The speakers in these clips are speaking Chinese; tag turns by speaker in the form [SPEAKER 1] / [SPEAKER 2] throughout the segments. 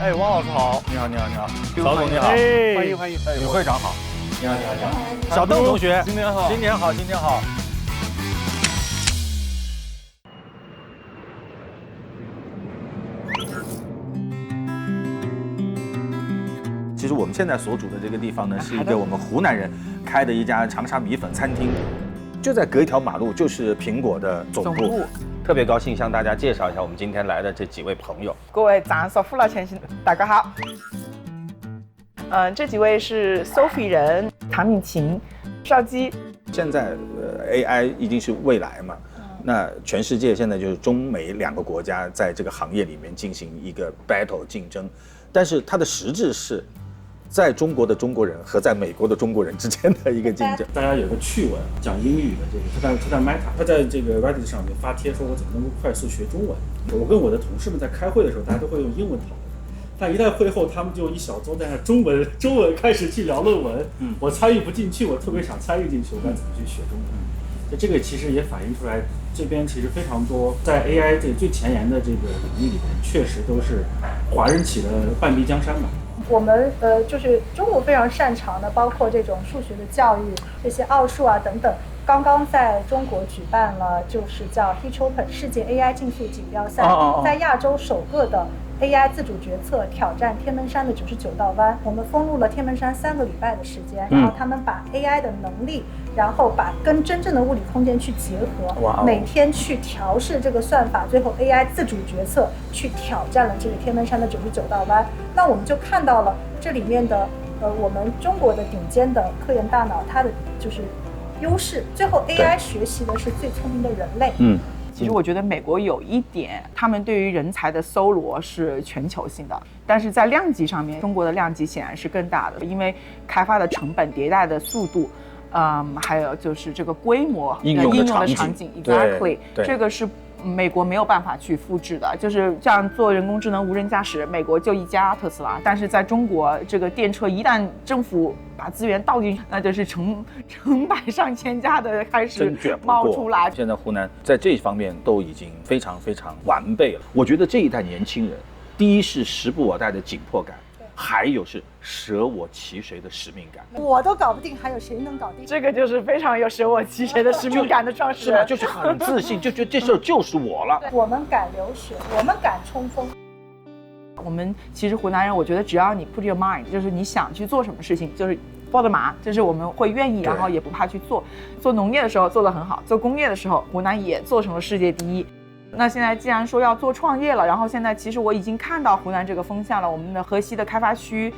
[SPEAKER 1] 哎，王老师好，
[SPEAKER 2] 你好，你好，你好，
[SPEAKER 1] 曹总你好，
[SPEAKER 3] 欢迎欢迎。
[SPEAKER 2] 吕会长好，
[SPEAKER 1] 你好，你好，你好，小邓同学，
[SPEAKER 3] 新年好，
[SPEAKER 2] 新年好，新年好。其实我们现在所处的这个地方呢，是一个我们湖南人开的一家长沙米粉餐厅，就在隔一条马路就是苹果的总部。特别高兴向大家介绍一下我们今天来的这几位朋友。
[SPEAKER 4] 各位长寿父老千辛，大家好。这几位是 Sophie 人、唐敏琴、邵基。
[SPEAKER 2] 现在AI 已经是未来嘛，那全世界现在就是中美两个国家在这个行业里面进行一个 battle 竞争，但是它的实质是在中国的中国人和在美国的中国人之间的一个竞争。
[SPEAKER 3] 大家有个趣闻，讲英语的这个，他在 Meta， 他在这个 Reddit 上面发帖说，我怎么能够快速学中文？我跟我的同事们在开会的时候，大家都会用英文讨论，但一旦会后，他们就一小撮在那中文开始去聊论文。我参与不进去，我特别想参与进去，我该怎么去学中文？这个其实也反映出来，这边其实非常多在 AI 这最前沿的这个领域里面，确实都是华人起了半壁江山吧。
[SPEAKER 5] 我们就是中国非常擅长的，包括这种数学的教育，这些奥数啊等等。刚刚在中国举办了，就是叫 Hitch Open 世界 AI 竞速锦标赛，在亚洲首个的 AI 自主决策挑战天门山的99道弯。我们封路了天门山3个礼拜的时间，然后他们把 AI 的能力，然后把跟真正的物理空间去结合，每天去调试这个算法，最后 AI 自主决策去挑战了这个天门山的99道弯。那我们就看到了这里面的我们中国的顶尖的科研大脑，它的就是优势，最后 AI 学习的是最聪明的人类。
[SPEAKER 4] 其实我觉得美国有一点，他们对于人才的搜罗是全球性的，但是在量级上面，中国的量级显然是更大的，因为开发的成本、迭代的速度，还有就是这个规模、
[SPEAKER 2] 应用的场景
[SPEAKER 4] ，exactly， 这个是美国没有办法去复制的。就是像做人工智能、无人驾驶，美国就一家特斯拉，但是在中国，这个电车一旦政府把资源倒进去，那就是成百上千家的开始冒出来。
[SPEAKER 2] 现在湖南在这方面都已经非常非常完备了。我觉得这一代年轻人，第一是时不我待的紧迫感，还有是舍我其谁的使命感。
[SPEAKER 5] 我都搞不定，还有谁能搞定？
[SPEAKER 4] 这个就是非常有舍我其谁的使命感的创始人，
[SPEAKER 2] 就是很自信，就觉得这事儿就是我了。
[SPEAKER 5] 我们敢流血，我们敢冲锋。
[SPEAKER 4] 我们其实湖南人，我觉得只要你 put your mind， 就是你想去做什么事情，就是抱着马，就是我们会愿意，然后也不怕去做。做农业的时候做得很好，做工业的时候，湖南也做成了世界第一。那现在既然说要做创业了，然后现在其实我已经看到湖南这个风向了，我们的河西的开发区，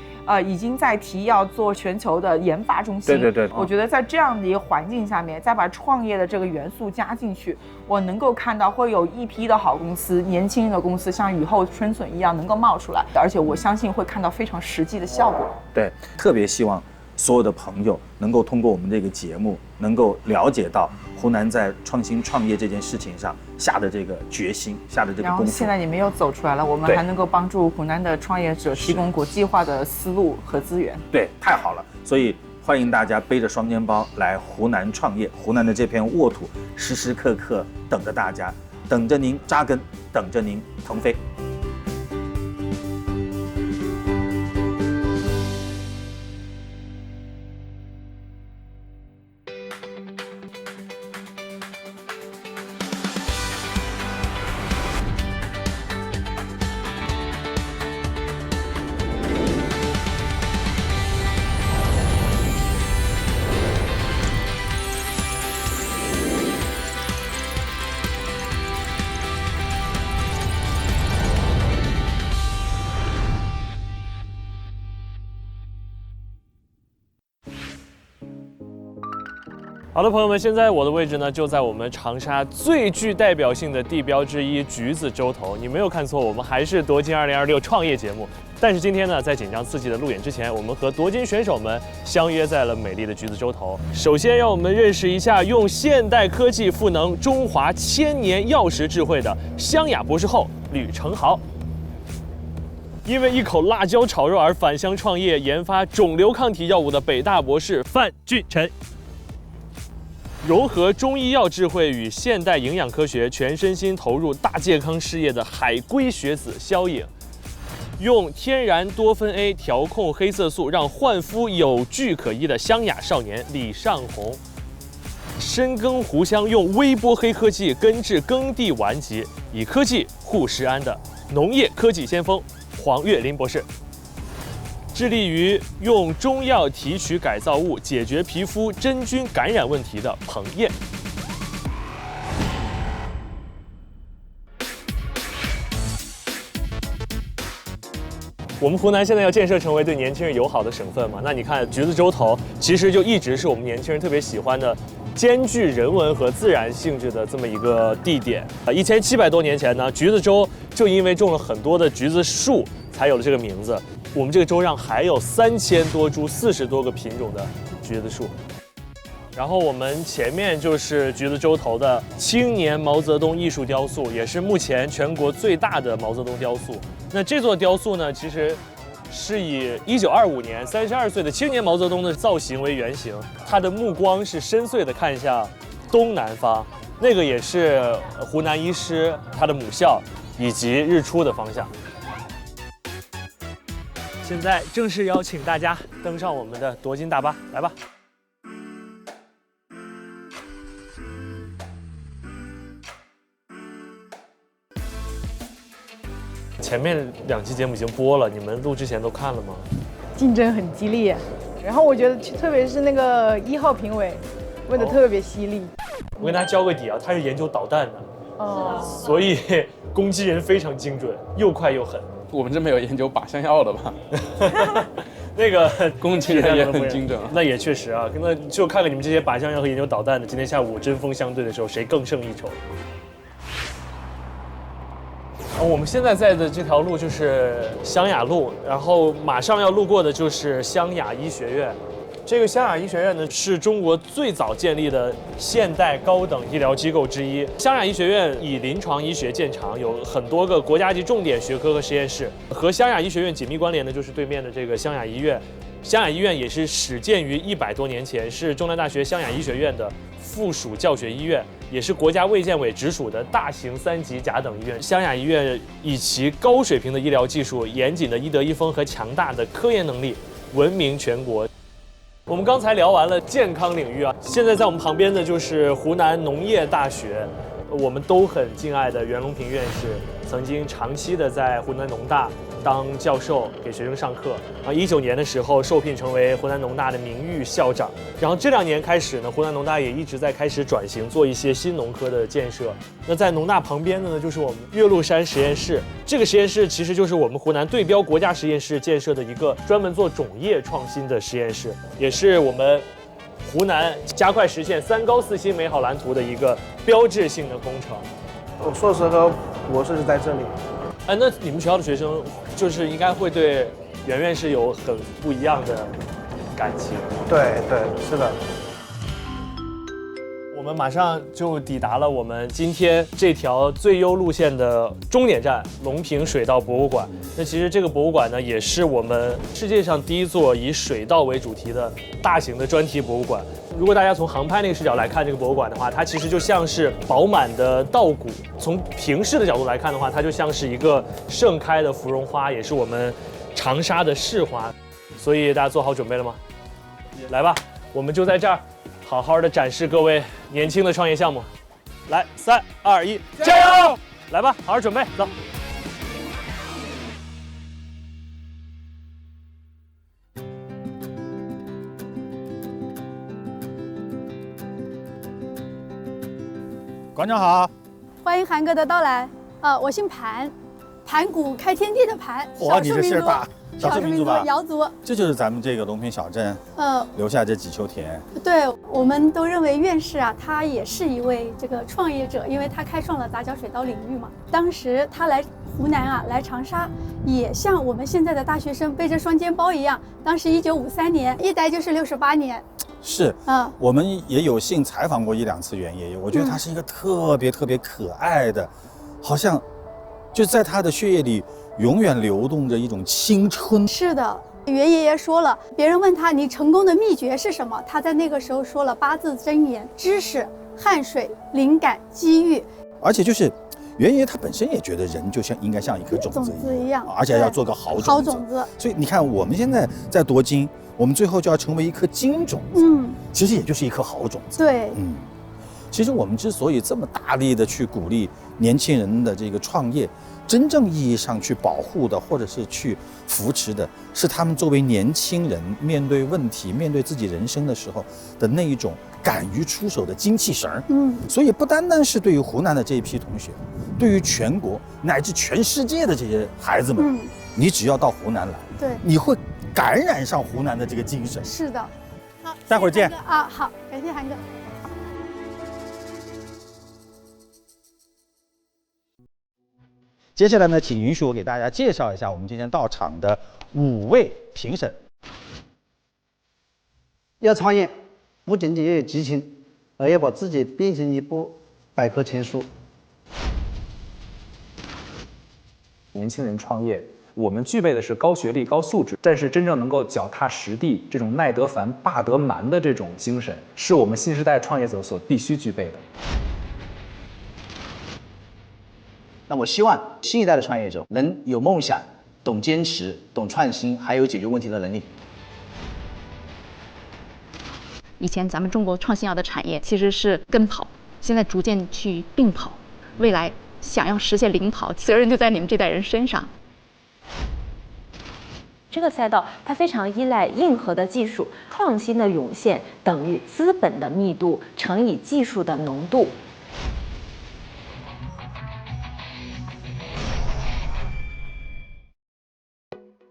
[SPEAKER 4] 已经在提要做全球的研发中心。
[SPEAKER 2] 对，
[SPEAKER 4] 我觉得在这样的一个环境下面，再把创业的这个元素加进去，我能够看到会有一批的好公司、年轻的公司，像雨后春笋一样能够冒出来，而且我相信会看到非常实际的效果。
[SPEAKER 2] 对，特别希望所有的朋友能够通过我们这个节目，能够了解到湖南在创新创业这件事情上下的这个决心，下的这个功夫。然后
[SPEAKER 4] 现在你们又走出来了，我们还能够帮助湖南的创业者提供国际化的思路和资源。
[SPEAKER 2] 对，太好了！所以欢迎大家背着双肩包来湖南创业，湖南的这片沃土时时刻刻等着大家，等着您扎根，等着您腾飞。
[SPEAKER 1] 好的，朋友们，现在我的位置呢就在我们长沙最具代表性的地标之一——橘子洲头。你没有看错，我们还是夺金2026创业节目。但是今天呢，在紧张刺激的路演之前，我们和夺金选手们相约在了美丽的橘子洲头。首先，让我们认识一下用现代科技赋能中华千年药食智慧的湘雅博士后吕成豪。因为一口辣椒炒肉而返乡创业，研发肿瘤抗体药物的北大博士范俊辰。融合中医药智慧与现代营养科学，全身心投入大健康事业的海归学子肖颖，用天然多酚 A 调控黑色素，让焕肤有据可依的湘雅少年李尚红。深耕湖湘用微波黑科技根治耕地顽疾，以科技护食安的农业科技先锋黄岳林博士。致力于用中药提取改造物解决皮肤真菌感染问题的彭燕。我们湖南现在要建设成为对年轻人友好的省份嘛？那你看橘子洲头，其实就一直是我们年轻人特别喜欢的，兼具人文和自然性质的这么一个地点。1700多年前呢，橘子洲就因为种了很多的橘子树，才有了这个名字。我们这个州上还有3000多株40多个品种的橘子树。然后我们前面就是橘子洲头的青年毛泽东艺术雕塑，也是目前全国最大的毛泽东雕塑。那这座雕塑呢，其实是以1925年32岁的青年毛泽东的造型为原型，他的目光是深邃地看向东南方，那个也是湖南医师他的母校以及日出的方向。现在正式邀请大家登上我们的夺金大巴，来吧。前面2期节目已经播了，你们录之前都看了吗？
[SPEAKER 6] 竞争很激烈，然后我觉得特别是那个1号评委问的特别犀利。
[SPEAKER 1] 我跟大家交个底啊，他是研究导弹的，所以攻击人非常精准，又快又狠。
[SPEAKER 7] 我们这边有研究靶向药的吧？
[SPEAKER 1] 那个
[SPEAKER 7] 攻击人也很精准。
[SPEAKER 1] 那也确实啊，那就看看你们这些靶向药和研究导弹的，今天下午针锋相对的时候，谁更胜一筹？我们现在在的这条路就是湘雅路，然后马上要路过的就是湘雅医学院。这个湘雅医学院呢，是中国最早建立的现代高等医疗机构之一。湘雅医学院以临床医学见长，有很多个国家级重点学科和实验室。和湘雅医学院紧密关联的就是对面的这个湘雅医院。湘雅医院也是始建于100多年前，是中南大学湘雅医学院的附属教学医院，也是国家卫健委直属的大型3级甲等医院。湘雅医院以其高水平的医疗技术、严谨的医德医风和强大的科研能力闻名全国。我们刚才聊完了健康领域啊，现在在我们旁边的就是湖南农业大学，我们都很敬爱的袁隆平院士，曾经长期的在湖南农大当教授，给学生上课。19年的时候受聘成为湖南农大的名誉校长。然后这2年开始呢，湖南农大也一直在开始转型，做一些新农科的建设。那在农大旁边的呢，就是我们岳麓山实验室。这个实验室其实就是我们湖南对标国家实验室建设的一个专门做种业创新的实验室，也是我们湖南加快实现3高4新美好蓝图的一个标志性的工程。
[SPEAKER 8] 我硕士和博士是在这里。
[SPEAKER 1] 那你们学校的学生就是应该会对袁院士有很不一样的感情。
[SPEAKER 8] 对对，是的。
[SPEAKER 1] 我们马上就抵达了我们今天这条最优路线的终点站——隆平水稻博物馆。那其实这个博物馆呢，也是我们世界上第一座以水稻为主题的大型的专题博物馆。如果大家从航拍那个视角来看这个博物馆的话，它其实就像是饱满的稻谷；从平视的角度来看的话，它就像是一个盛开的芙蓉花，也是我们长沙的市花。所以大家做好准备了吗？来吧，我们就在这儿好好的展示各位年轻的创业项目。来，3、2、1，加油！来吧，好好准备，走。
[SPEAKER 9] 馆长好，
[SPEAKER 10] 欢迎韩哥的到来。我姓盘，盘古开天地的盘，
[SPEAKER 9] 哇，你这姓大，少数民族吧？
[SPEAKER 10] 瑶族。
[SPEAKER 9] 这就是咱们这个隆平小镇，留下这几丘田。
[SPEAKER 10] 对，我们都认为院士啊，他也是一位这个创业者，因为他开创了杂交水稻领域嘛。当时他来湖南啊，来长沙，也像我们现在的大学生背着双肩包一样。当时1953年，一待就是68年。
[SPEAKER 9] 是，我们也有幸采访过1、2次袁爷爷，我觉得他是一个特别可爱的，好像就在他的血液里永远流动着一种青春。
[SPEAKER 10] 是的，袁爷爷说了，别人问他你成功的秘诀是什么，他在那个时候说了8字真言：知识、汗水、灵感、机遇。
[SPEAKER 9] 而且就是原爷他本身也觉得人就应该像一颗种子
[SPEAKER 10] 一样，
[SPEAKER 9] 而且要做个好种子。所以你看，我们现在在夺金，我们最后就要成为一颗金种子。其实也就是一颗好种子。
[SPEAKER 10] 对，
[SPEAKER 9] 其实我们之所以这么大力的去鼓励年轻人的这个创业，真正意义上去保护的，或者是去扶持的，是他们作为年轻人面对问题、面对自己人生的时候的那一种敢于出手的精气神儿。所以不单单是对于湖南的这一批同学，对于全国乃至全世界的这些孩子们，你只要到湖南来，
[SPEAKER 10] 对，
[SPEAKER 9] 你会感染上湖南的这个精神。
[SPEAKER 10] 是的。好，
[SPEAKER 9] 待会儿见
[SPEAKER 10] 啊！好，感谢韩哥。
[SPEAKER 9] 接下来呢，请允许我给大家介绍一下我们今天到场的5位评审。
[SPEAKER 11] 要创业，不仅仅要有激情，而要把自己变成一部百科全书。
[SPEAKER 12] 年轻人创业，我们具备的是高学历、高素质，但是真正能够脚踏实地、这种耐得烦、霸得蛮的这种精神，是我们新时代创业者所必须具备的。
[SPEAKER 13] 那我希望新一代的创业者能有梦想、懂坚持、懂创新，还有解决问题的能力。
[SPEAKER 14] 以前咱们中国创新药的产业其实是跟跑，现在逐渐去并跑，未来想要实现领跑，责任就在你们这代人身上。
[SPEAKER 15] 这个赛道它非常依赖硬核的技术，创新的涌现等于资本的密度乘以技术的浓度。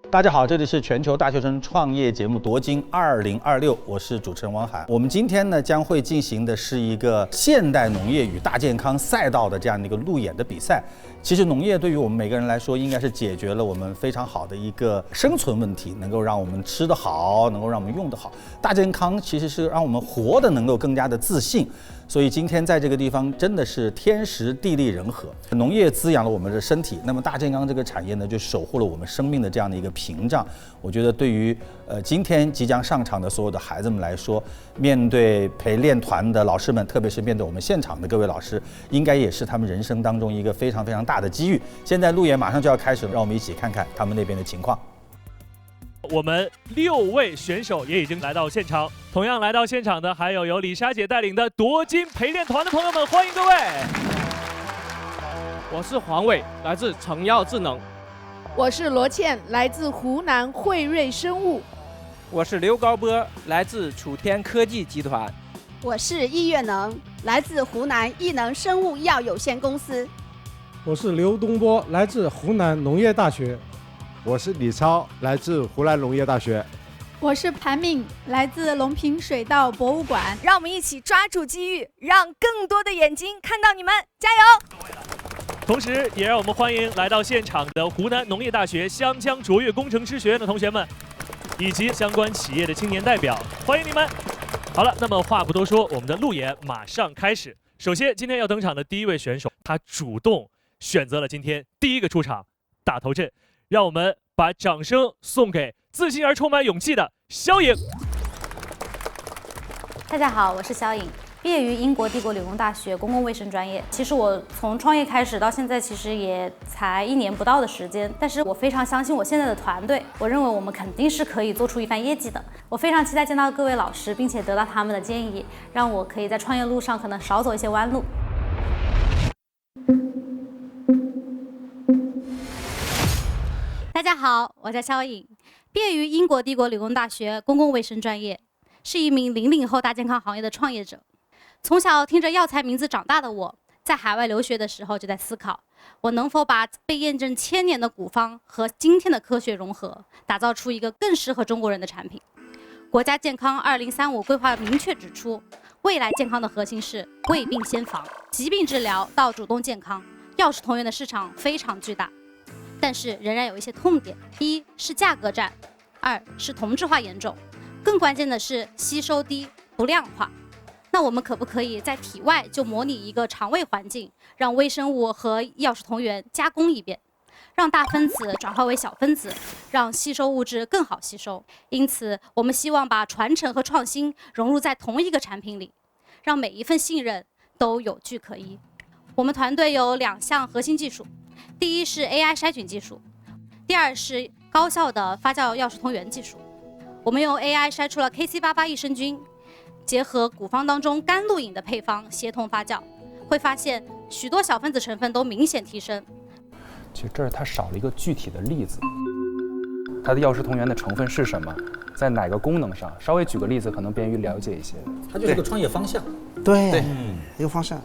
[SPEAKER 9] 大家好，这里是全球大学生创业节目夺金2026，我是主持人汪涵。我们今天呢将会进行的是一个现代农业与大健康赛道的这样的一个路演的比赛。其实农业对于我们每个人来说，应该是解决了我们非常好的一个生存问题，能够让我们吃得好，能够让我们用得好。大健康其实是让我们活得能够更加的自信。所以今天在这个地方真的是天时地利人和，农业滋养了我们的身体，那么大健康这个产业呢，就守护了我们生命的这样的一个屏障。我觉得对于今天即将上场的所有的孩子们来说，面对陪练团的老师们，特别是面对我们现场的各位老师，应该也是他们人生当中一个非常非常大的机遇。现在路演马上就要开始了，让我们一起看看他们那边的情况。
[SPEAKER 1] 我们6位选手也已经来到现场，同样来到现场的还有由李莎姐带领的夺金陪练团的朋友们，欢迎各位。
[SPEAKER 16] 我是黄伟，来自成药智能。
[SPEAKER 17] 我是罗倩，来自湖南汇瑞生物。
[SPEAKER 16] 我是刘高波，来自楚天科技集团。
[SPEAKER 18] 我是易月能，来自湖南易能生物药有限公司。
[SPEAKER 19] 我是刘东波，来自湖南农业大学。
[SPEAKER 20] 我是李超，来自湖南农业大学。
[SPEAKER 10] 我是谭敏，来自隆平水稻博物馆。
[SPEAKER 21] 让我们一起抓住机遇，让更多的眼睛看到你们，加油！
[SPEAKER 1] 同时，也让我们欢迎来到现场的湖南农业大学湘江卓越工程师学院的同学们，以及相关企业的青年代表，欢迎你们！好了，那么话不多说，我们的路演马上开始。首先，今天要登场的第一位选手，他主动选择了今天第一个出场，大头阵。让我们把掌声送给自信而充满勇气的肖颖。
[SPEAKER 22] 大家好，我是肖颖，毕业于英国帝国理工大学公共卫生专业。其实我从创业开始到现在，其实也才1年不到的时间，但是我非常相信我现在的团队，我认为我们肯定是可以做出一番业绩的。我非常期待见到各位老师，并且得到他们的建议，让我可以在创业路上可能少走一些弯路。大家好，我叫肖颖，毕业于英国帝国理工大学公共卫生专业，是一名00后大健康行业的创业者。从小听着药材名字长大的我，在海外留学的时候就在思考，我能否把被验证1000年的古方和今天的科学融合，打造出一个更适合中国人的产品。国家健康2035规划明确指出，未来健康的核心是未病先防，疾病治疗到主动健康，药食同源的市场非常巨大。但是仍然有一些痛点，一是价格战，2是同质化严重，更关键的是吸收低、不量化。那我们可不可以在体外就模拟一个肠胃环境，让微生物和药食同源加工一遍，让大分子转化为小分子，让吸收物质更好吸收？因此，我们希望把传承和创新融入在同一个产品里，让每一份信任都有据可依。我们团队有2项核心技术，第一是 AI 筛菌技术，第二是高效的发酵药食同源技术。我们用 AI 筛出了 KC88益生菌，结合古方当中甘露饮的配方协同发酵，会发现许多小分子成分都明显提升。
[SPEAKER 12] 其实这儿它少了一个具体的例子，它的药食同源的成分是什么，在哪个功能上，稍微举个例子可能便于了解一些。
[SPEAKER 9] 它就是个创业方向。
[SPEAKER 11] 对，一个方向。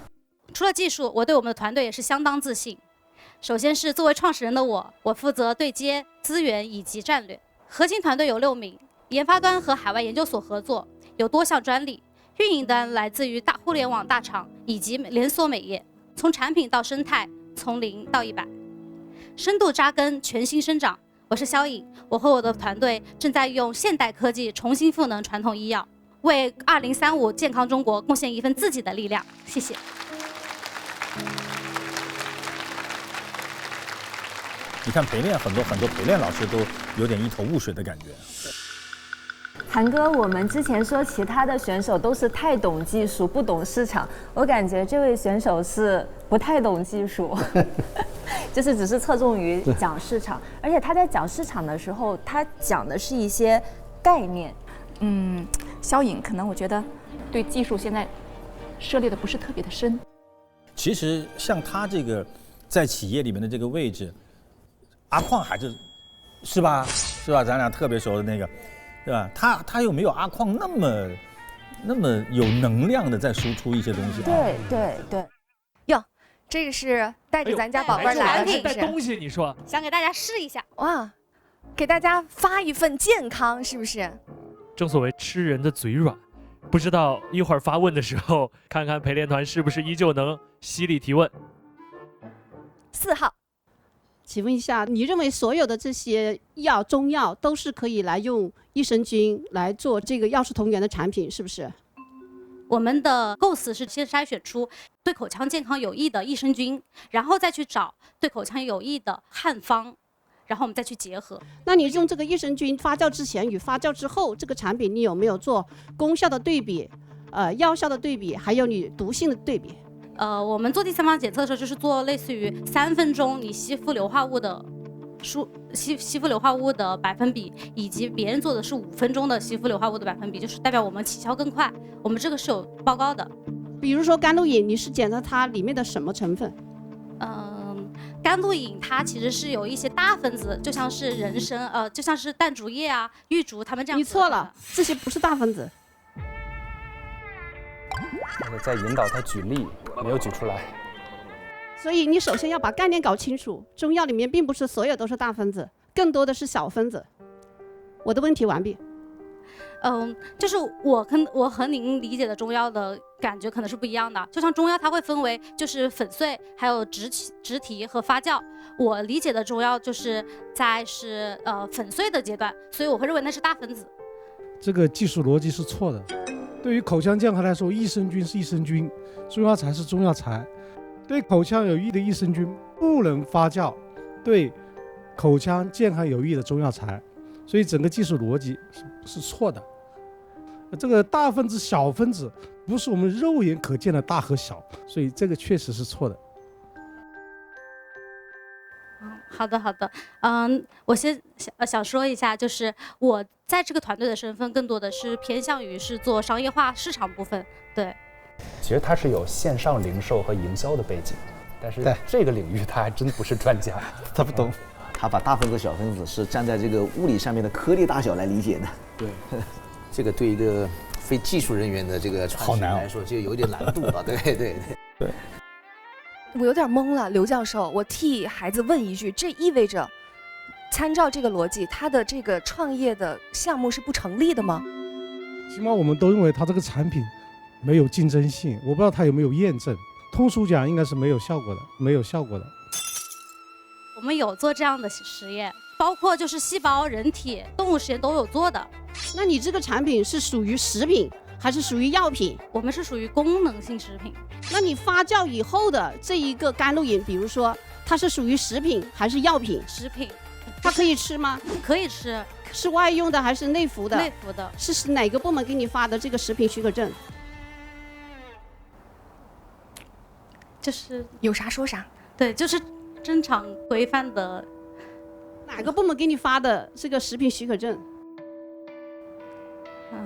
[SPEAKER 22] 除了技术，我对我们的团队也是相当自信。首先是作为创始人的我负责对接资源以及战略。核心团队有6名，研发端和海外研究所合作，有多项专利。运营端来自于大互联网大厂以及连锁美业，从产品到生态，从0到100，深度扎根，全新生长。我是肖颖，我和我的团队正在用现代科技重新赋能传统医药，为2035健康中国贡献一份自己的力量。谢谢。
[SPEAKER 9] 你看陪练很多陪练老师都有点一头雾水的感觉。
[SPEAKER 3] 韩哥，我们之前说其他的选手都是太懂技术不懂市场，我感觉这位选手是不太懂技术，就是只是侧重于讲市场，而且他在讲市场的时候，他讲的是一些概念。
[SPEAKER 4] 肖颖可能我觉得对技术现在涉猎的不是特别的深。
[SPEAKER 9] 其实像他这个在企业里面的这个位置，阿矿还是吧？咱俩特别熟的那个。对吧？他又没有阿矿那么有能量的在输出一些东西。
[SPEAKER 3] 对。
[SPEAKER 21] 哟，这个是带着咱家宝贝来的，
[SPEAKER 1] 带东西，你说
[SPEAKER 22] 想给大家试一下
[SPEAKER 21] 哇，给大家发一份健康，是不是？
[SPEAKER 1] 正所谓吃人的嘴软，不知道一会儿发问的时候，看看陪练团是不是依旧能犀利提问。
[SPEAKER 21] 4号。
[SPEAKER 5] 请问一下，你认为所有的这些中药都是可以来用益生菌来做这个药食同源的产品，是不是？
[SPEAKER 22] 我们的构思是先筛选出对口腔健康有益的益生菌，然后再去找对口腔有益的汉方，然后我们再去结合。
[SPEAKER 5] 那你用这个益生菌发酵之前与发酵之后，这个产品你有没有做功效的对比，药效的对比，还有你毒性的对比？
[SPEAKER 22] 我们做第三方检测的时候，就是做类似于3分钟你吸附硫化物的吸附硫化物的百分比，以及别人做的是5分钟的吸附硫化物的百分比，就是代表我们起效更快。我们这个是有报告的。
[SPEAKER 5] 比如说甘露饮，你是检测它里面的什么成分？
[SPEAKER 22] 甘露饮它其实是有一些大分子，就像是人参，就像是淡竹叶啊、玉竹，它们这样。
[SPEAKER 5] 你错了，这些不是大分子。
[SPEAKER 12] 在引导他举例，没有举出来。
[SPEAKER 5] 所以你首先要把概念搞清楚，中药里面并不是所有都是大分子，更多的是小分子。我的问题完毕。
[SPEAKER 22] 就是我和您理解的中药的感觉可能是不一样的。就像中药它会分为就是粉碎，还有植提和发酵。我理解的中药就是是粉碎的阶段，所以我会认为那是大分子。
[SPEAKER 19] 这个技术逻辑是错的。对于口腔健康来说，益生菌是益生菌，中药材是中药材。对口腔有益的益生菌不能发酵对口腔健康有益的中药材，所以整个技术逻辑是错的。这个大分子、小分子不是我们肉眼可见的大和小，所以这个确实是错的。
[SPEAKER 22] 好的，我先想说一下，就是我在这个团队的身份更多的是偏向于是做商业化市场部分。对，
[SPEAKER 12] 其实他是有线上零售和营销的背景，但是这个领域他还真不是专家，
[SPEAKER 13] 他不懂。他把大分子、小分子是站在这个物理上面的颗粒大小来理解的。
[SPEAKER 23] 对，这个对一个非技术人员的这个传承来说，就有点难度了。对。
[SPEAKER 21] 我有点懵了，刘教授，我替孩子问一句，这意味着参照这个逻辑，他的这个创业的项目是不成立的吗？
[SPEAKER 19] 起码我们都认为他这个产品没有竞争性，我不知道他有没有验证。通俗讲，应该是没有效果的。
[SPEAKER 22] 我们有做这样的实验，包括就是细胞、人体、动物实验都有做的。
[SPEAKER 5] 那你这个产品是属于食品还是属于药品？
[SPEAKER 22] 我们是属于功能性食品。
[SPEAKER 5] 那你发酵以后的这一个甘露饮，比如说它是属于食品还是药品？
[SPEAKER 22] 食品。
[SPEAKER 5] 它可以吃吗？
[SPEAKER 22] 可以吃。
[SPEAKER 5] 是外用的还是内服的？
[SPEAKER 22] 内服的。
[SPEAKER 5] 是哪个部门给你发的这个食品许可证？
[SPEAKER 22] 就是
[SPEAKER 21] 有啥说啥。
[SPEAKER 22] 对，就是正常规范的。
[SPEAKER 5] 哪个部门给你发的这个食品许可证？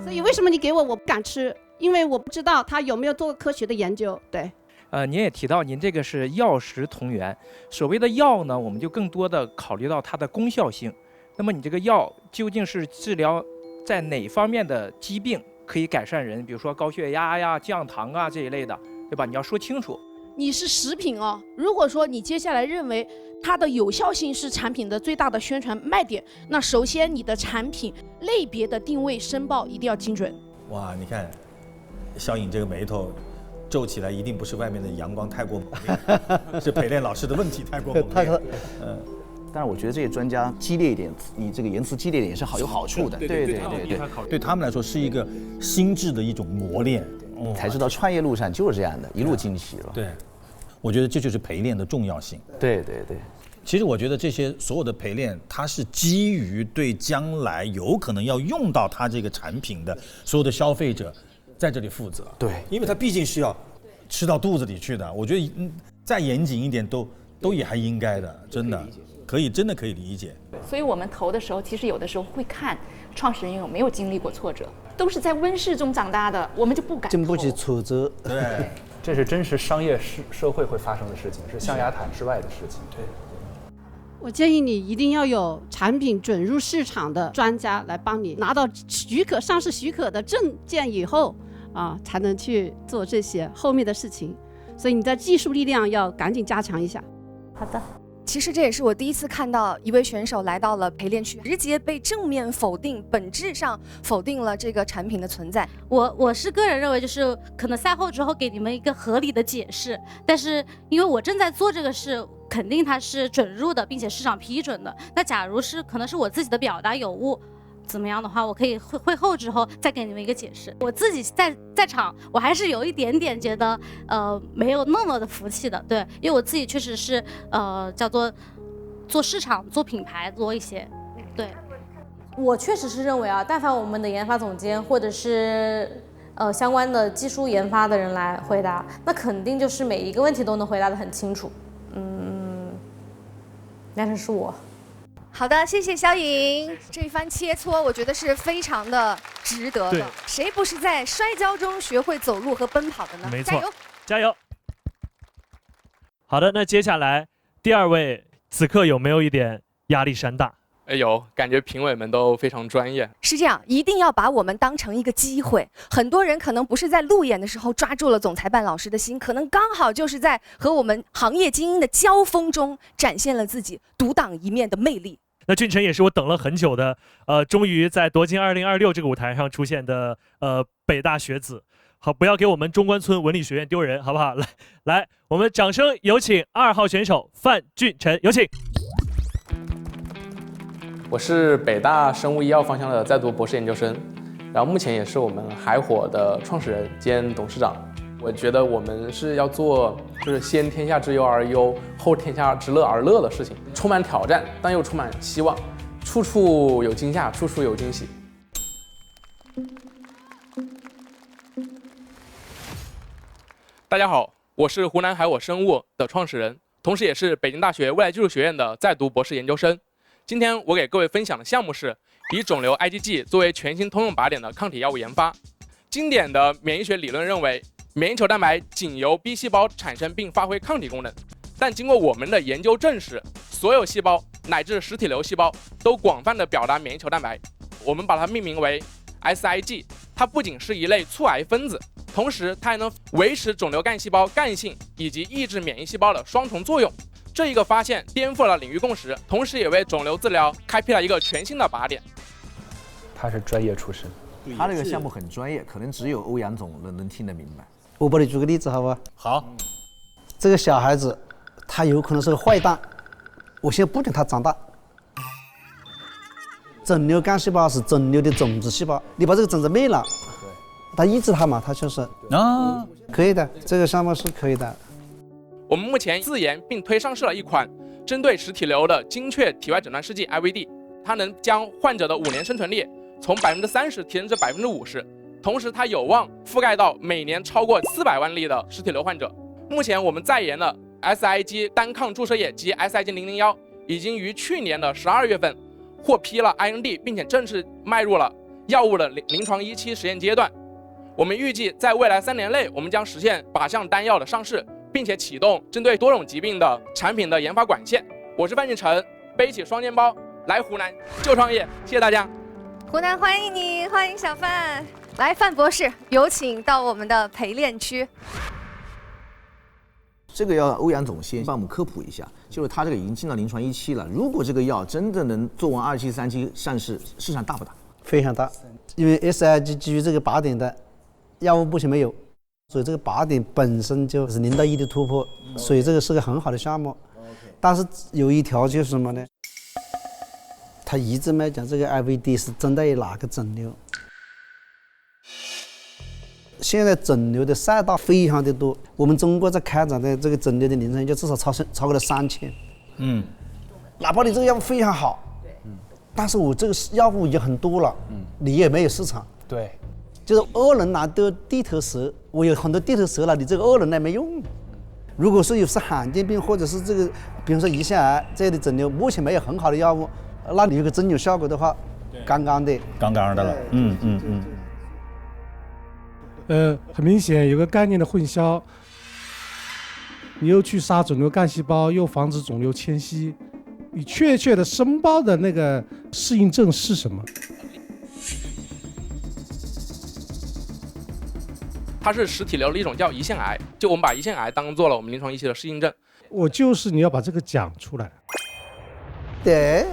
[SPEAKER 5] 所以为什么你给我不敢吃？因为我不知道它有没有做过科学的研究。对。
[SPEAKER 16] 您也提到您这个是药食同源，所谓的药呢，我们就更多的考虑到它的功效性。那么你这个药究竟是治疗在哪方面的疾病可以改善人？比如说高血压呀、降糖啊这一类的，对吧？你要说清楚。
[SPEAKER 17] 你是食品哦，如果说你接下来认为它的有效性是产品的最大的宣传卖点，那首先你的产品类别的定位申报一定要精准。
[SPEAKER 9] 哇，你看，小颖这个眉头皱起来，一定不是外面的阳光太过猛烈，是陪练老师的问题太过猛烈。
[SPEAKER 13] 但是我觉得这些专家激烈一点，你这个言辞激烈一点也是有好处的。
[SPEAKER 9] 对他们来说是一个心智的一种磨练。
[SPEAKER 13] 才知道创业路上就是这样的，一路惊喜了。
[SPEAKER 9] 对，我觉得这就是陪练的重要性。
[SPEAKER 13] 对。
[SPEAKER 9] 其实我觉得这些所有的陪练，它是基于对将来有可能要用到它这个产品的所有的消费者在这里负责。
[SPEAKER 13] 对，
[SPEAKER 9] 因为它毕竟是要吃到肚子里去的。我觉得再严谨一点都也还应该的，真的真的可以理解。
[SPEAKER 2] 所以我们投的时候，其实有的时候会看创始人有没有经历过挫折，都是在温室中长大的，我们就不敢投。
[SPEAKER 11] 经不起挫折。
[SPEAKER 12] 对，这是真实商业社会会发生的事情，是象牙塔之外的事情。对。
[SPEAKER 5] 我建议你一定要有产品准入市场的专家来帮你拿到上市许可的证件以后才能去做这些后面的事情。所以你的技术力量要赶紧加强一下。
[SPEAKER 22] 好的。
[SPEAKER 21] 其实这也是我第一次看到一位选手来到了陪练区，直接被正面否定，本质上否定了这个产品的存在。
[SPEAKER 22] 我是个人认为，就是可能赛后之后给你们一个合理的解释，但是因为我正在做这个事，肯定它是准入的，并且市场批准的。那假如是可能是我自己的表达有误，怎么样的话，我可以会后之后再给你们一个解释。我自己在场，我还是有一点点觉得没有那么的服气的，对，因为我自己确实是叫做做市场、做品牌多一些，对。我确实是认为但凡我们的研发总监或者是相关的技术研发的人来回答，那肯定就是每一个问题都能回答得很清楚。但是我。
[SPEAKER 21] 好的，谢谢肖颖这一番切磋，我觉得是非常的值得的。谁不是在摔跤中学会走路和奔跑的呢？
[SPEAKER 1] 没错，
[SPEAKER 21] 加油，
[SPEAKER 1] 加油！好的，那接下来第二位，此刻有没有一点压力山大？
[SPEAKER 6] 有，感觉评委们都非常专业。
[SPEAKER 21] 是这样，一定要把我们当成一个机会。很多人可能不是在路演的时候抓住了总裁办老师的心，可能刚好就是在和我们行业精英的交锋中，展现了自己独当一面的魅力。
[SPEAKER 1] 那俊辰也是我等了很久的，终于在夺金2026这个舞台上出现的北大学子。好，不要给我们中关村文理学院丢人，好不好？来，我们掌声有请2号选手范俊辰，有请。
[SPEAKER 6] 我是北大生物医药方向的在读博士研究生，然后目前也是我们海火的创始人兼董事长。我觉得我们是要做就是先天下之忧而忧，后天下之乐而乐的事情，充满挑战，但又充满希望，处处有惊吓，处处有惊喜。大家好，我是湖南海火生物的创始人，同时也是北京大学未来技术学院的在读博士研究生。今天我给各位分享的项目是以肿瘤 IgG 作为全新通用靶点的抗体药物研发。经典的免疫学理论认为，免疫球蛋白仅由 B 细胞产生并发挥抗体功能，但经过我们的研究证实，所有细胞乃至实体瘤细胞都广泛的表达免疫球蛋白。我们把它命名为 SIG， 它不仅是一类促癌分子，同时它还能维持肿瘤干细胞干性以及抑制免疫细胞的双重作用。这一个发现颠覆了领域共识，同时也为肿瘤治疗开辟了一个全新的靶点。
[SPEAKER 12] 他是专业出身，
[SPEAKER 13] 他这个项目很专业，可能只有欧阳总能听得明白。
[SPEAKER 11] 我帮你举个例子，好吧？
[SPEAKER 9] 好。
[SPEAKER 11] 这个小孩子，他有可能是个坏蛋，我先不等他长大。肿瘤干细胞是肿瘤的种子细胞，你把这个种子灭了，他抑制它嘛，它就是可以的，这个项目是可以的。
[SPEAKER 6] 我们目前自研并推上市了一款针对实体瘤的精确体外诊断试剂 IVD， 它能将患者的5年生存率从30%提升至50%，同时它有望覆盖到每年超过400万例的实体瘤患者。目前我们在研的 SIG 单抗注射液及 SIG001已经于去年的12月份获批了 IND， 并且正式迈入了药物的临床1期实验阶段。我们预计在未来3年内，我们将实现靶向单药的上市，并且启动针对多种疾病的产品的研发管线。我是范进成，背起双肩包来湖南就创业，谢谢大家。
[SPEAKER 21] 湖南欢迎你，欢迎小范。来，范博士，有请到我们的陪练区。
[SPEAKER 23] 这个要欧阳总先帮我们科普一下，就是它这个已经进到临床1期了。如果这个药真的能做完2期、3期上市，市场大不大？
[SPEAKER 11] 非常大，因为 SIG 基于这个靶点的药物目前没有，所以这个靶点本身就是0到1的突破，所以这个是个很好的项目。但是有一条就是什么呢？他一直没讲这个 IVD 是针对哪个肿瘤。现在肿瘤的赛道非常的多，我们中国在开展的这个肿瘤的临床研究至少超过了3000。哪怕你这个药物非常好，但是我这个药物已经很多了，你也没有市场。
[SPEAKER 13] 对，
[SPEAKER 11] 就是2轮拿的地头蛇，我有很多地头蛇了，你这个2轮来没用。如果是罕见病或者是这个，比如说胰腺癌这样的肿瘤，目前没有很好的药物，那你有个真有效果的话，刚刚的了。
[SPEAKER 19] 很明显有个概念的混淆，你又去杀肿瘤干细胞，又防止肿瘤迁徙，你确切的申报的那个适应症是什么？
[SPEAKER 6] 它是实体瘤的一种叫胰腺癌，就我们把胰腺癌当做了我们临床1期的适应症。
[SPEAKER 19] 我就是你要把这个讲出来。
[SPEAKER 11] 对，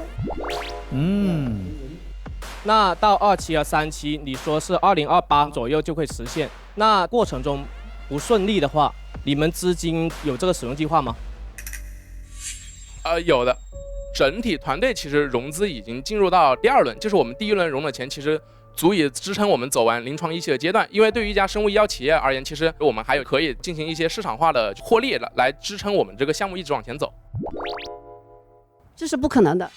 [SPEAKER 7] 那到2期和3期，你说是2028左右就会实现，那过程中不顺利的话，你们资金有这个使用计划吗？
[SPEAKER 6] 有的，整体团队其实融资已经进入到第2轮，就是我们第1轮融的钱其实足以支撑我们走完临床1期的阶段。因为对于一家生物医药企业而言，其实我们还有可以进行一些市场化的获利来支撑我们这个项目一直往前走。
[SPEAKER 5] 这是不可能的。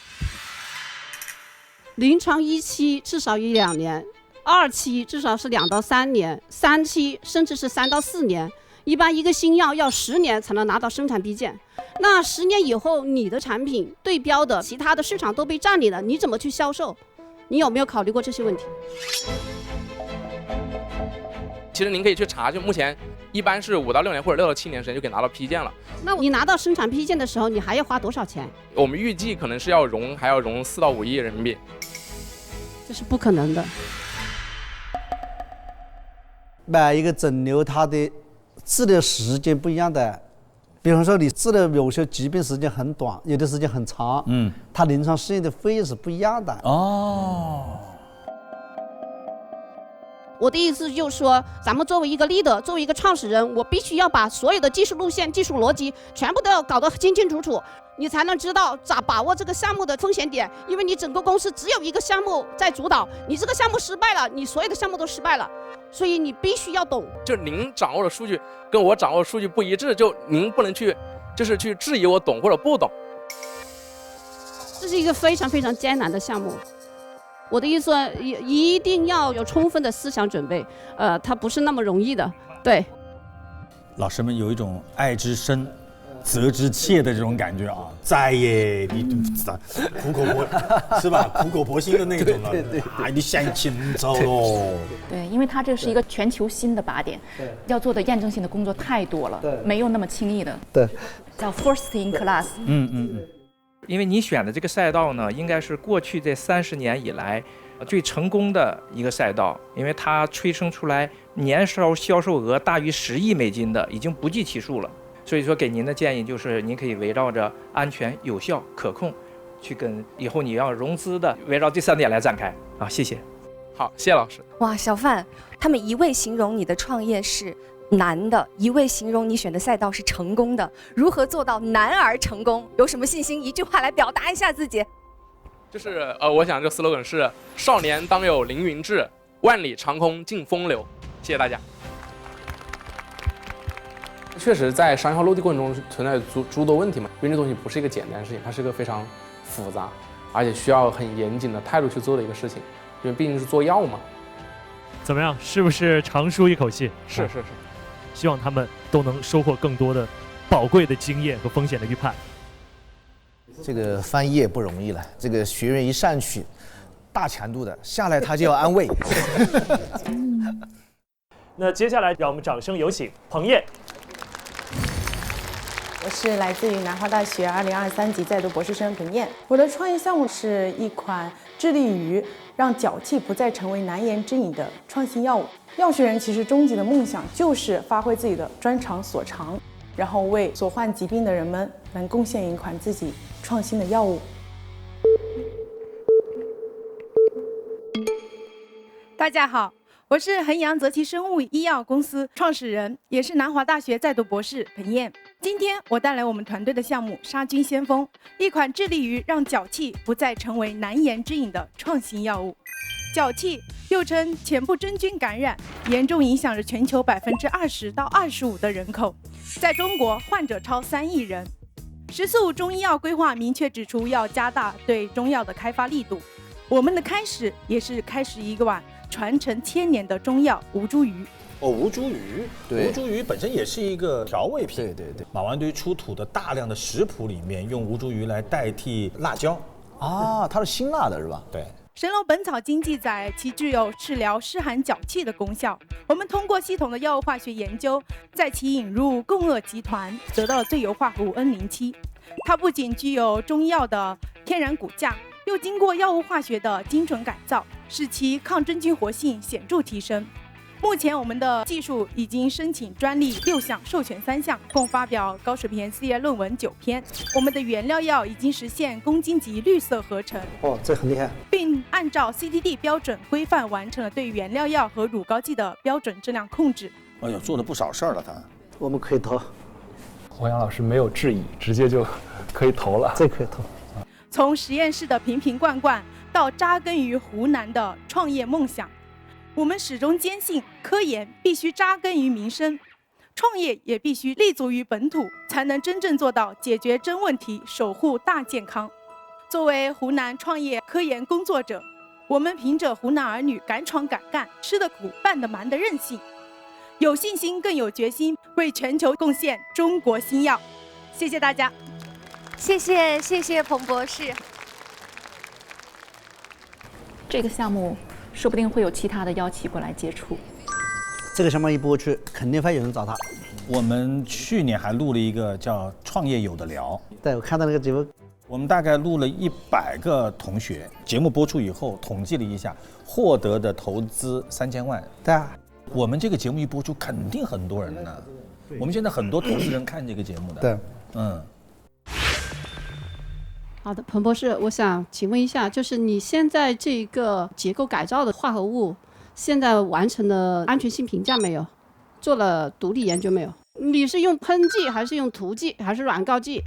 [SPEAKER 5] 临床1期至少1-2年，2期至少是2到3年，3期甚至是3到4年。一般一个新药要10年才能拿到生产批件。那10年以后，你的产品对标的其他的市场都被占领了，你怎么去销售？你有没有考虑过这些问题？
[SPEAKER 6] 其实您可以去查，就目前一般是5到6年或者6到7年时间就可以拿到批件了。
[SPEAKER 5] 那你拿到生产批件的时候，你还要花多少钱？
[SPEAKER 6] 我们预计可能是还要融4到5亿人民币。
[SPEAKER 5] 这是不可能的。
[SPEAKER 11] 每一个肿瘤它的治疗时间不一样的，比方说你治疗有些疾病时间很短，有的时间很长，它临床试验的费用是不一样的。
[SPEAKER 5] 我的意思就是说，咱们作为一个 leader， 作为一个创始人，我必须要把所有的技术路线、技术逻辑全部都要搞得清清楚楚，你才能知道咋把握这个项目的风险点。因为你整个公司只有一个项目在主导，你这个项目失败了，你所有的项目都失败了，所以你必须要懂。
[SPEAKER 6] 就您掌握的数据跟我掌握的数据不一致，就您不能去质疑我懂或者不懂。
[SPEAKER 5] 这是一个非常非常艰难的项目。我的意思说，一定要有充分的思想准备，它不是那么容易的。对，
[SPEAKER 9] 老师们有一种爱之深，责之切的这种感觉啊，在耶，你苦口婆是吧？苦口婆心的那种了，啊，你想清楚喽。
[SPEAKER 2] 对，因为它这是一个全球新的靶点，要做的验证性的工作太多了，没有那么轻易的。
[SPEAKER 11] 对，
[SPEAKER 2] 叫 first in class。
[SPEAKER 16] 因为你选的这个赛道呢，应该是过去这30年以来最成功的一个赛道，因为它催生出来年销售额大于10亿美金的，已经不计其数了。所以说，给您的建议就是，您可以围绕着安全、有效、可控，去跟以后你要融资的围绕这3点来展开啊。谢谢。
[SPEAKER 6] 好，谢谢老师。
[SPEAKER 21] 哇，小范，他们一味形容你的创业是难的，一味形容你选的赛道是成功的，如何做到难而成功？有什么信心？一句话来表达一下自己。
[SPEAKER 6] 就是我想这个 slogan 是少年当有凌云志，万里长空尽风流。谢谢大家。确实，在商业化落地过程中存在诸多问题嘛，因为这东西不是一个简单的事情，它是一个非常复杂，而且需要很严谨的态度去做的一个事情，因为毕竟是做药嘛。
[SPEAKER 1] 怎么样？是不是长舒一口气？
[SPEAKER 6] 是。
[SPEAKER 1] 希望他们都能收获更多的宝贵的经验和风险的预判。
[SPEAKER 23] 这个翻页不容易了，这个学员一上去，大强度的下来他就要安慰。
[SPEAKER 1] 那接下来让我们掌声有请彭燕。
[SPEAKER 8] 我是来自于南华大学2023级在读博士生彭燕。我的创业项目是一款致力于让脚气不再成为难言之隐的创新药物。药学人其实终极的梦想就是发挥自己的专长所长，然后为所患疾病的人们能贡献一款自己创新的药物。
[SPEAKER 14] 大家好，我是衡阳泽奇生物医药公司创始人，也是南华大学在读博士彭燕。今天我带来我们团队的项目杀菌先锋，一款致力于让脚气不再成为难言之隐的创新药物。脚气又称前部真菌感染，严重影响着全球20%到25%的人口，在中国患者超3亿人。“14五”中医药规划明确指出，要加大对中药的开发力度。我们的开始也是开始一碗传承1000年的中药吴茱萸。
[SPEAKER 9] 吴茱萸，吴茱萸本身也是一个调味品。
[SPEAKER 23] 对。
[SPEAKER 9] 马王堆出土的大量的食谱里面，用吴茱萸来代替辣椒。
[SPEAKER 23] 啊，它是辛辣的是吧？
[SPEAKER 9] 对。
[SPEAKER 14] 《神农本草经》记载，其具有治疗湿寒脚气的功效。我们通过系统的药物化学研究，在其引入共轭集团，得到了最优化合物 N07。它不仅具有中药的天然骨架，又经过药物化学的精准改造，使其抗真菌活性显著提升。目前我们的技术已经申请专利6项，授权3项，共发表高水平研四页论文9篇。我们的原料药已经实现公斤级绿色合成，
[SPEAKER 11] 这很厉害，
[SPEAKER 14] 并按照 CDD 标准规范完成了对原料药和乳膏剂的标准质量控制。
[SPEAKER 9] 哎呦，做了不少事儿了他。
[SPEAKER 11] 我们可以投。
[SPEAKER 12] 黄洋老师没有质疑，直接就可以投了。
[SPEAKER 11] 这可以投。
[SPEAKER 14] 从实验室的瓶瓶罐罐到扎根于湖南的创业梦想，我们始终坚信，科研必须扎根于民生，创业也必须立足于本土，才能真正做到解决真问题，守护大健康。作为湖南创业科研工作者，我们凭着湖南儿女敢闯敢干、吃得苦、办得蛮的韧性，有信心更有决心，为全球贡献中国新药。谢谢大家。
[SPEAKER 21] 谢谢彭博士。
[SPEAKER 2] 这个项目说不定会有其他的药企过来接触。
[SPEAKER 11] 这个项目一播出，肯定会有人找他。
[SPEAKER 9] 我们去年还录了一个叫“创业有的聊”，
[SPEAKER 11] 对，我看到那个节目，
[SPEAKER 9] 我们大概录了100个同学。节目播出以后，统计了一下，获得的投资3000万。
[SPEAKER 11] 对啊，
[SPEAKER 9] 我们这个节目一播出，肯定很多人呢。我们现在很多投资人看这个节目的。
[SPEAKER 11] 对，
[SPEAKER 5] 好的，彭博士，我想请问一下，就是你现在这个结构改造的化合物，现在完成了安全性评价没有？做了独立研究没有？你是用喷剂还是用涂剂还是软膏剂？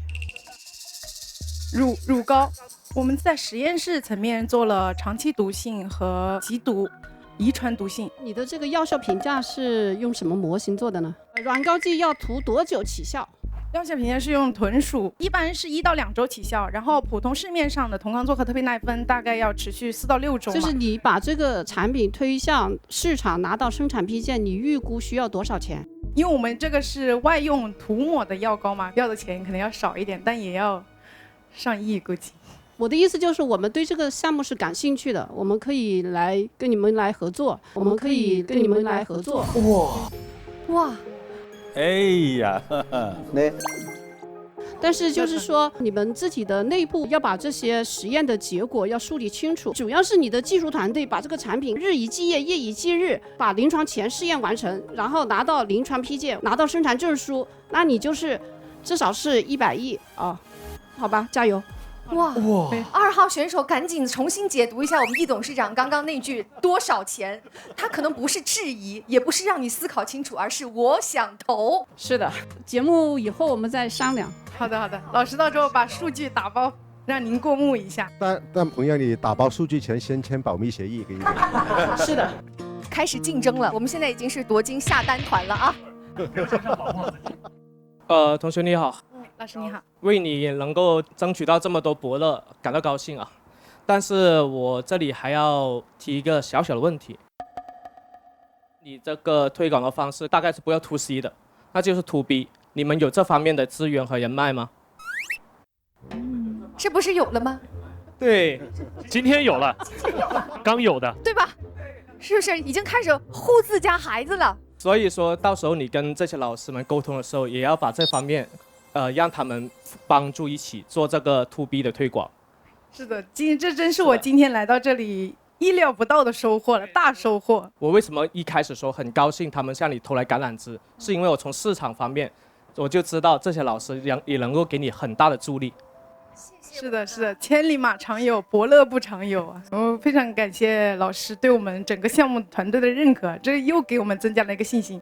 [SPEAKER 14] 乳膏，我们在实验室层面做了长期毒性和急毒、遗传毒性。
[SPEAKER 5] 你的这个药效评价是用什么模型做的呢？软膏剂要涂多久起效？
[SPEAKER 14] 药效评价是用豚鼠，一般是1到2周起效，然后普通市面上的酮康唑和特配奈芬大概要持续4到6周。
[SPEAKER 5] 就是你把这个产品推向市场，拿到生产批件，你预估需要多少钱？
[SPEAKER 14] 因为我们这个是外用涂抹的药膏嘛，要的钱可能要少一点，但也要上亿估计。
[SPEAKER 5] 我的意思就是，我们对这个项目是感兴趣的，我们可以来跟你们来合作，
[SPEAKER 21] 哇！
[SPEAKER 9] 哎呀，
[SPEAKER 5] 但是就是说，你们自己的内部要把这些实验的结果要梳理清楚，主要是你的技术团队把这个产品日以继夜、夜以继日，把临床前试验完成，然后拿到临床批件，拿到生产证书，那你就是至少是100亿啊，好吧，加油！
[SPEAKER 21] 哇！2号选手赶紧重新解读一下我们易董事长刚刚那句多少钱？他可能不是质疑，也不是让你思考清楚，而是我想投。
[SPEAKER 5] 是的，节目以后我们再商量。
[SPEAKER 14] 好的，老师到时候把数据打包，让您过目一下。
[SPEAKER 20] 但朋友，你打包数据前先签保密协议，给你。
[SPEAKER 5] 是的，
[SPEAKER 21] 开始竞争了，我们现在已经是夺金下单团了啊！
[SPEAKER 7] 同学你好。
[SPEAKER 14] 老师你好，
[SPEAKER 7] 为你能够争取到这么多伯乐感到高兴啊！但是我这里还要提一个小小的问题，你这个推广的方式大概是不要 to C 的，那就是 to B。你们有这方面的资源和人脉吗？
[SPEAKER 21] 这不是有了吗？
[SPEAKER 1] 对，今天有了，刚有的，
[SPEAKER 21] 对吧？是不是已经开始护自家孩子了？
[SPEAKER 7] 所以说到时候你跟这些老师们沟通的时候，也要把这方面，让他们帮助一起做这个 to B 的推广。
[SPEAKER 14] 是的，这真是我今天来到这里意料不到的收获了，大收获。
[SPEAKER 7] 我为什么一开始说很高兴他们向你投来橄榄枝，是因为我从市场方面，我就知道这些老师也能够给你很大的助力。
[SPEAKER 14] 是的，是的，千里马常有，伯乐不常有啊！我非常感谢老师对我们整个项目团队的认可，这又给我们增加了一个信心。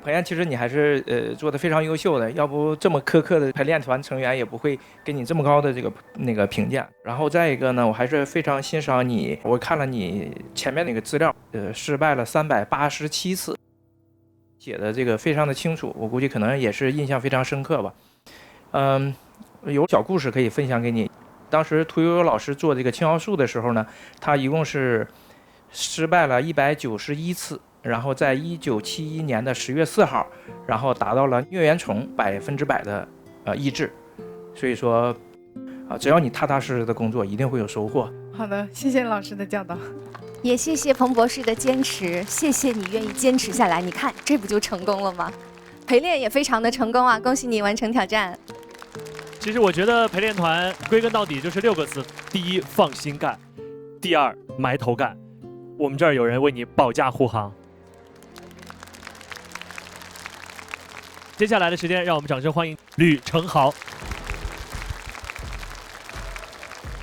[SPEAKER 16] 彭燕，其实你还是做得非常优秀的，要不这么苛刻的陪练团成员也不会给你这么高的这个评价。然后再一个呢，我还是非常欣赏你，我看了你前面那个资料，失败了387次，写的这个非常的清楚，我估计可能也是印象非常深刻吧。有小故事可以分享给你。当时屠呦呦老师做这个青蒿素的时候呢，他一共是失败了191次，然后在1971年的10月4号，然后达到了疟原虫100%的抑制。所以说，只要你踏踏实实的工作，一定会有收获。
[SPEAKER 14] 好的，谢谢老师的教导，
[SPEAKER 21] 也谢谢彭博士的坚持，谢谢你愿意坚持下来。你看，这不就成功了吗？陪练也非常的成功啊，恭喜你完成挑战。
[SPEAKER 1] 其实我觉得陪练团归根到底就是6个字：第一，放心干；第二，埋头干。我们这儿有人为你保驾护航。接下来的时间，让我们掌声欢迎吕成豪。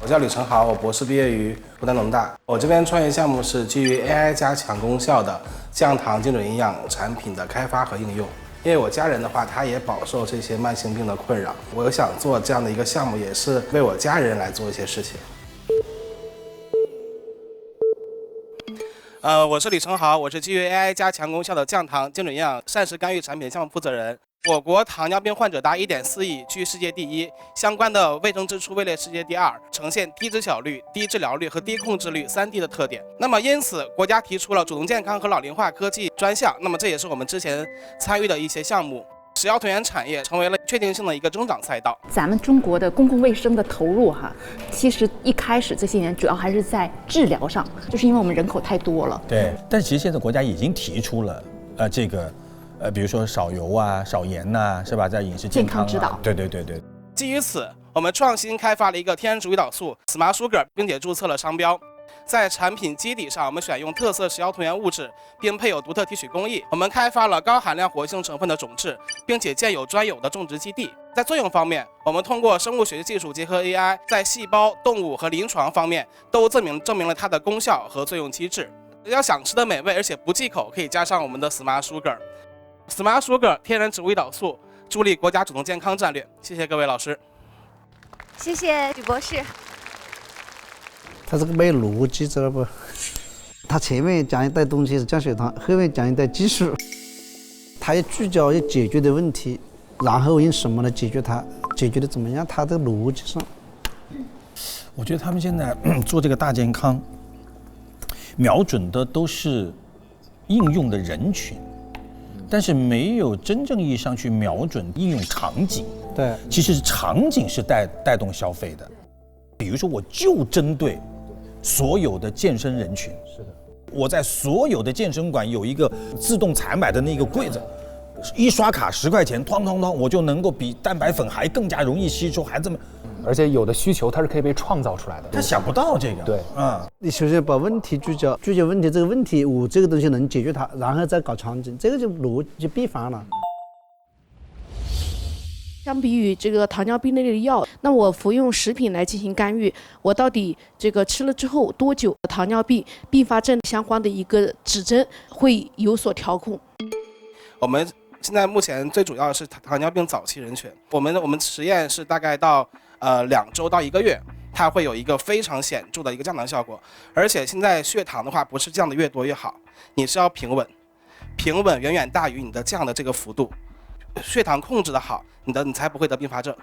[SPEAKER 10] 我叫吕成豪，我博士毕业于湖南农大。我这边创业项目是基于 AI 加强功效的降糖精准营养产品的开发和应用。因为我家人的话，他也饱受这些慢性病的困扰，我想做这样的一个项目，也是为我家人来做一些事情。我是吕成豪，我是基于 AI 加强功效的降糖精准营养膳食干预产品项目负责人。我国糖尿病患者达1.4亿，居世界第一，相关的卫生支出位列世界第2，呈现低知晓率、低治疗率和低控制率3D 的特点。那么因此，国家提出了主动健康和老龄化科技专项，那么这也是我们之前参与的一些项目。食药团员产业成为了确定性的一个增长赛道。
[SPEAKER 2] 咱们中国的公共卫生的投入其实一开始这些年主要还是在治疗上，就是因为我们人口太多了。
[SPEAKER 9] 对，但其实现在国家已经提出了这个比如说少油啊、少盐呐，是吧？在饮食健康指导。对。
[SPEAKER 10] 基于此，我们创新开发了一个天然主胰岛素 Smart Sugar， 并且注册了商标。在产品基底上，我们选用特色食药同源物质，并配有独特提取工艺。我们开发了高含量活性成分的种质，并且建有专有的种植基地。在作用方面，我们通过生物学习技术结合 AI， 在细胞、动物和临床方面都证明了它的功效和作用机制。要想吃的美味而且不忌口，可以加上我们的 Smart Sugar。Smart Sugar 天然植物胰岛素，助力国家主动健康战略。谢谢各位老师。
[SPEAKER 21] 谢谢吕博士。
[SPEAKER 11] 他这个没逻辑，知道不？他前面讲一堆东西是降血糖，后面讲一堆技术，他要聚焦要解决的问题，然后用什么来解决它，解决的怎么样？他的逻辑上，
[SPEAKER 9] 我觉得他们现在做这个大健康，瞄准的都是应用的人群，但是没有真正意义上去瞄准应用场景。
[SPEAKER 11] 对，
[SPEAKER 9] 其实场景是带动消费的。比如说，我就针对所有的健身人群，是的，我在所有的健身馆有一个自动采买的那个柜子，一刷卡10块钱，哐哐哐，我就能够比蛋白粉还更加容易吸收，还这么，
[SPEAKER 12] 而且有的需求它是可以被创造出来的。
[SPEAKER 9] 他想不到这个，
[SPEAKER 12] 对，
[SPEAKER 11] 你首先把问题聚焦问题，这个问题我这个东西能解决它，然后再搞场景，这个就逻辑就闭环了。
[SPEAKER 17] 相比于这个糖尿病类的药，那我服用食品来进行干预，我到底这个吃了之后多久糖尿病并发症相关的一个指针会有所调控？
[SPEAKER 10] 我们现在目前最主要的是糖尿病早期人群，我们实验是大概到2周到1个月，它会有一个非常显著的一个降糖效果。而且现在血糖的话不是降的越多越好，你是要平稳远远大于你的降的这个幅度。血糖控制的好，你才不会得并发症。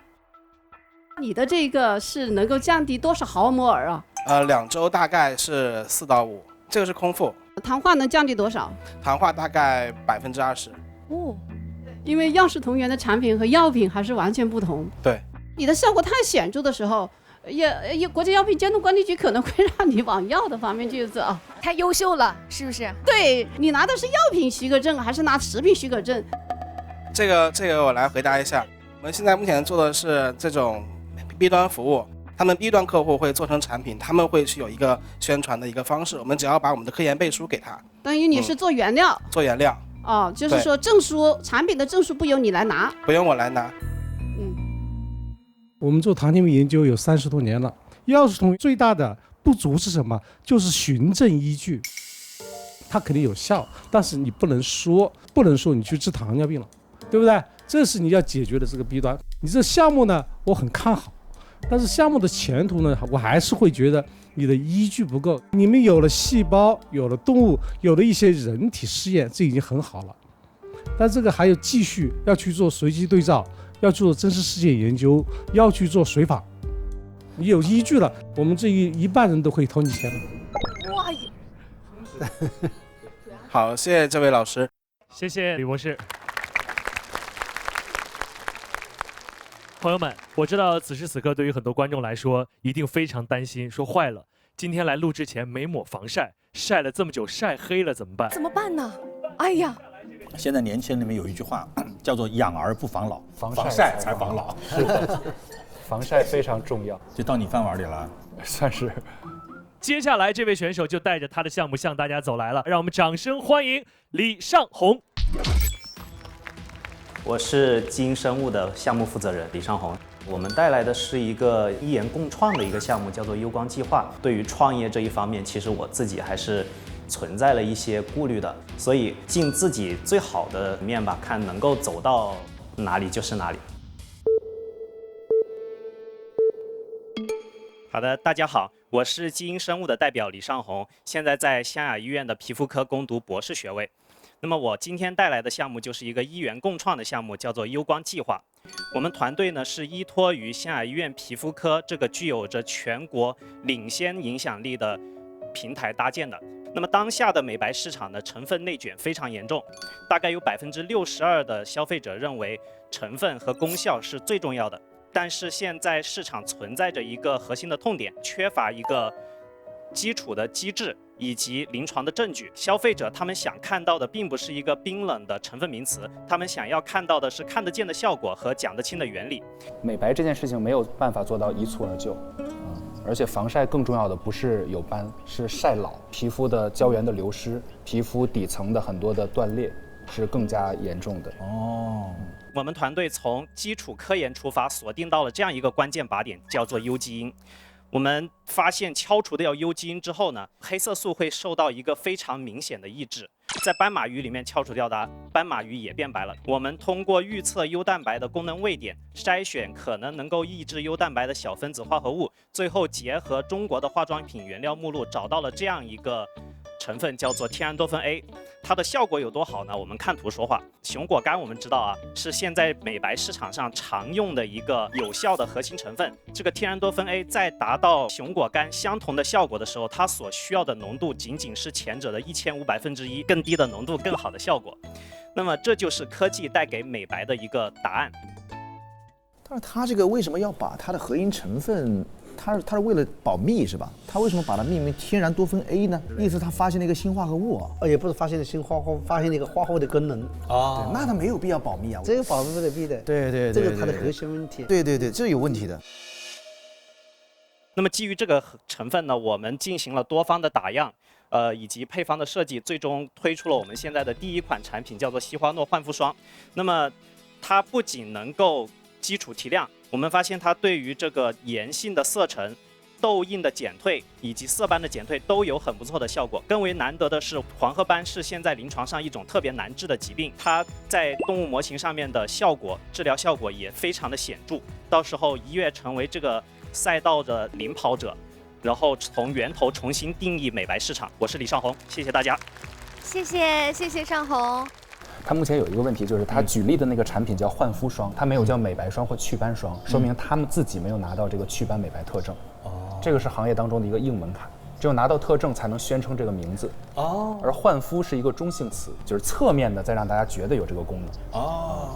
[SPEAKER 5] 你的这个是能够降低多少毫摩尔啊？
[SPEAKER 10] 2周大概是4到5，这个是空腹。
[SPEAKER 5] 糖化能降低多少？
[SPEAKER 10] 糖化大概20%。
[SPEAKER 5] 哦，因为药食同源的产品和药品还是完全不同。
[SPEAKER 10] 对，
[SPEAKER 5] 你的效果太显著的时候，也国家药品监督管理局可能会让你往药的方面去走。
[SPEAKER 21] 太优秀了，是不是？
[SPEAKER 5] 对，你拿的是药品许可证还是拿食品许可证？
[SPEAKER 10] 这个我来回答一下。我们现在目前做的是这种 B 端服务，他们 B 端客户会做成产品，他们会去有一个宣传的一个方式，我们只要把我们的科研背书给他。
[SPEAKER 5] 等于你是做原料。
[SPEAKER 10] 做原料。
[SPEAKER 5] 哦，就是说证书，产品的证书不由你来拿。
[SPEAKER 10] 不用我来拿。
[SPEAKER 19] 我们做糖尿病研究有30多年了，药食同源最大的不足是什么？就是循证依据。它肯定有效，但是你不能说你去治糖尿病了，对不对？这是你要解决的这个弊端。你这项目呢，我很看好，但是项目的前途呢，我还是会觉得你的依据不够。你们有了细胞，有了动物，有了一些人体试验，这已经很好了。但这个还有继续要去做随机对照，要做真实事件研究，要去做随访。你有依据了，我们这一半人都可以投你钱了。
[SPEAKER 21] 哇！
[SPEAKER 10] 好，谢谢这位老师，
[SPEAKER 1] 谢谢李博士。朋友们，我知道此时此刻对于很多观众来说，一定非常担心，说坏了，今天来录之前没抹防晒，晒了这么久晒黑了怎么办？
[SPEAKER 21] 怎么办呢？哎呀！
[SPEAKER 9] 现在年轻人里面有一句话叫做养儿不防老，
[SPEAKER 12] 防
[SPEAKER 9] 晒才防老。
[SPEAKER 12] 是的，防晒非常重要。
[SPEAKER 9] 就到你饭碗里了，
[SPEAKER 12] 算是。
[SPEAKER 1] 接下来这位选手就带着他的项目向大家走来了，让我们掌声欢迎李尚红。
[SPEAKER 4] 我是基因生物的项目负责人李尚红。我们带来的是一个医研共创的一个项目，叫做优光计划。对于创业这一方面，其实我自己还是存在了一些顾虑的，所以尽自己最好的面吧，看能够走到哪里就是哪里。好的，大家好，我是基因生物的代表李尚红，现在在湘雅医院的皮肤科攻读博士学位。那么我今天带来的项目就是一个医研共创的项目，叫做优光计划。我们团队呢是依托于湘雅医院皮肤科这个具有着全国领先影响力的平台搭建的。那么当下的美白市场的成分内卷非常严重，大概有62%的消费者认为成分和功效是最重要的。但是现在市场存在着一个核心的痛点，缺乏一个基础的机制以及临床的证据。消费者他们想看到的并不是一个冰冷的成分名词，他们想要看到的是看得见的效果和讲得清的原理。
[SPEAKER 12] 美白这件事情没有办法做到一蹴而就，而且防晒更重要的不是有斑，是晒老，皮肤的胶原的流失，皮肤底层的很多的断裂是更加严重的。
[SPEAKER 4] 我们团队从基础科研出发，锁定到了这样一个关键靶点，叫做优基因。我们发现敲除掉优基因之后呢，黑色素会受到一个非常明显的抑制。在斑马鱼里面敲除掉它，斑马鱼也变白了。我们通过预测优蛋白的功能位点，筛选可能能够抑制优蛋白的小分子化合物，最后结合中国的化妆品原料目录，找到了这样一个成分，叫做天然多酚 A。它的效果有多好呢？我们看图说话。熊果苷我们知道啊，是现在美白市场上常用的一个有效的核心成分。这个天然多酚 A 在达到熊果苷相同的效果的时候，它所需要的浓度仅仅是前者的1500%，更低的浓度更好的效果。那么这就是科技带给美白的一个答案。
[SPEAKER 23] 但是它这个为什么要把它的核心成分？它是为了保密是吧？它为什么把它命名天然多酚 A 呢？意思它发现了一个新化合物
[SPEAKER 11] 也不是发现了新化合物，发现了一个化合物的功能
[SPEAKER 23] 对，那它没有必要保密啊。
[SPEAKER 11] 这个保密不得必的。
[SPEAKER 23] 对，
[SPEAKER 11] 这个它的核心问题。
[SPEAKER 23] 对，这有问题的。
[SPEAKER 4] 那么基于这个成分呢，我们进行了多方的打样，以及配方的设计，最终推出了我们现在的第一款产品，叫做西花诺焕肤霜。那么它不仅能够基础提亮，我们发现它对于这个炎性的色沉、痘印的减退以及色斑的减退都有很不错的效果。更为难得的是，黄褐斑是现在临床上一种特别难治的疾病，它在动物模型上面的效果、治疗效果也非常的显著。到时候一跃成为这个赛道的领跑者，然后从源头重新定义美白市场。我是李尚红，谢谢大家。
[SPEAKER 21] 谢谢尚红。
[SPEAKER 12] 它目前有一个问题，就是它举例的那个产品叫焕肤霜，它没有叫美白霜或祛斑霜，说明他们自己没有拿到这个祛斑美白特证。这个是行业当中的一个硬门槛。只有拿到特证才能宣称这个名字。
[SPEAKER 9] 哦，
[SPEAKER 12] 而焕肤是一个中性词，就是侧面的再让大家觉得有这个功能。
[SPEAKER 9] 哦。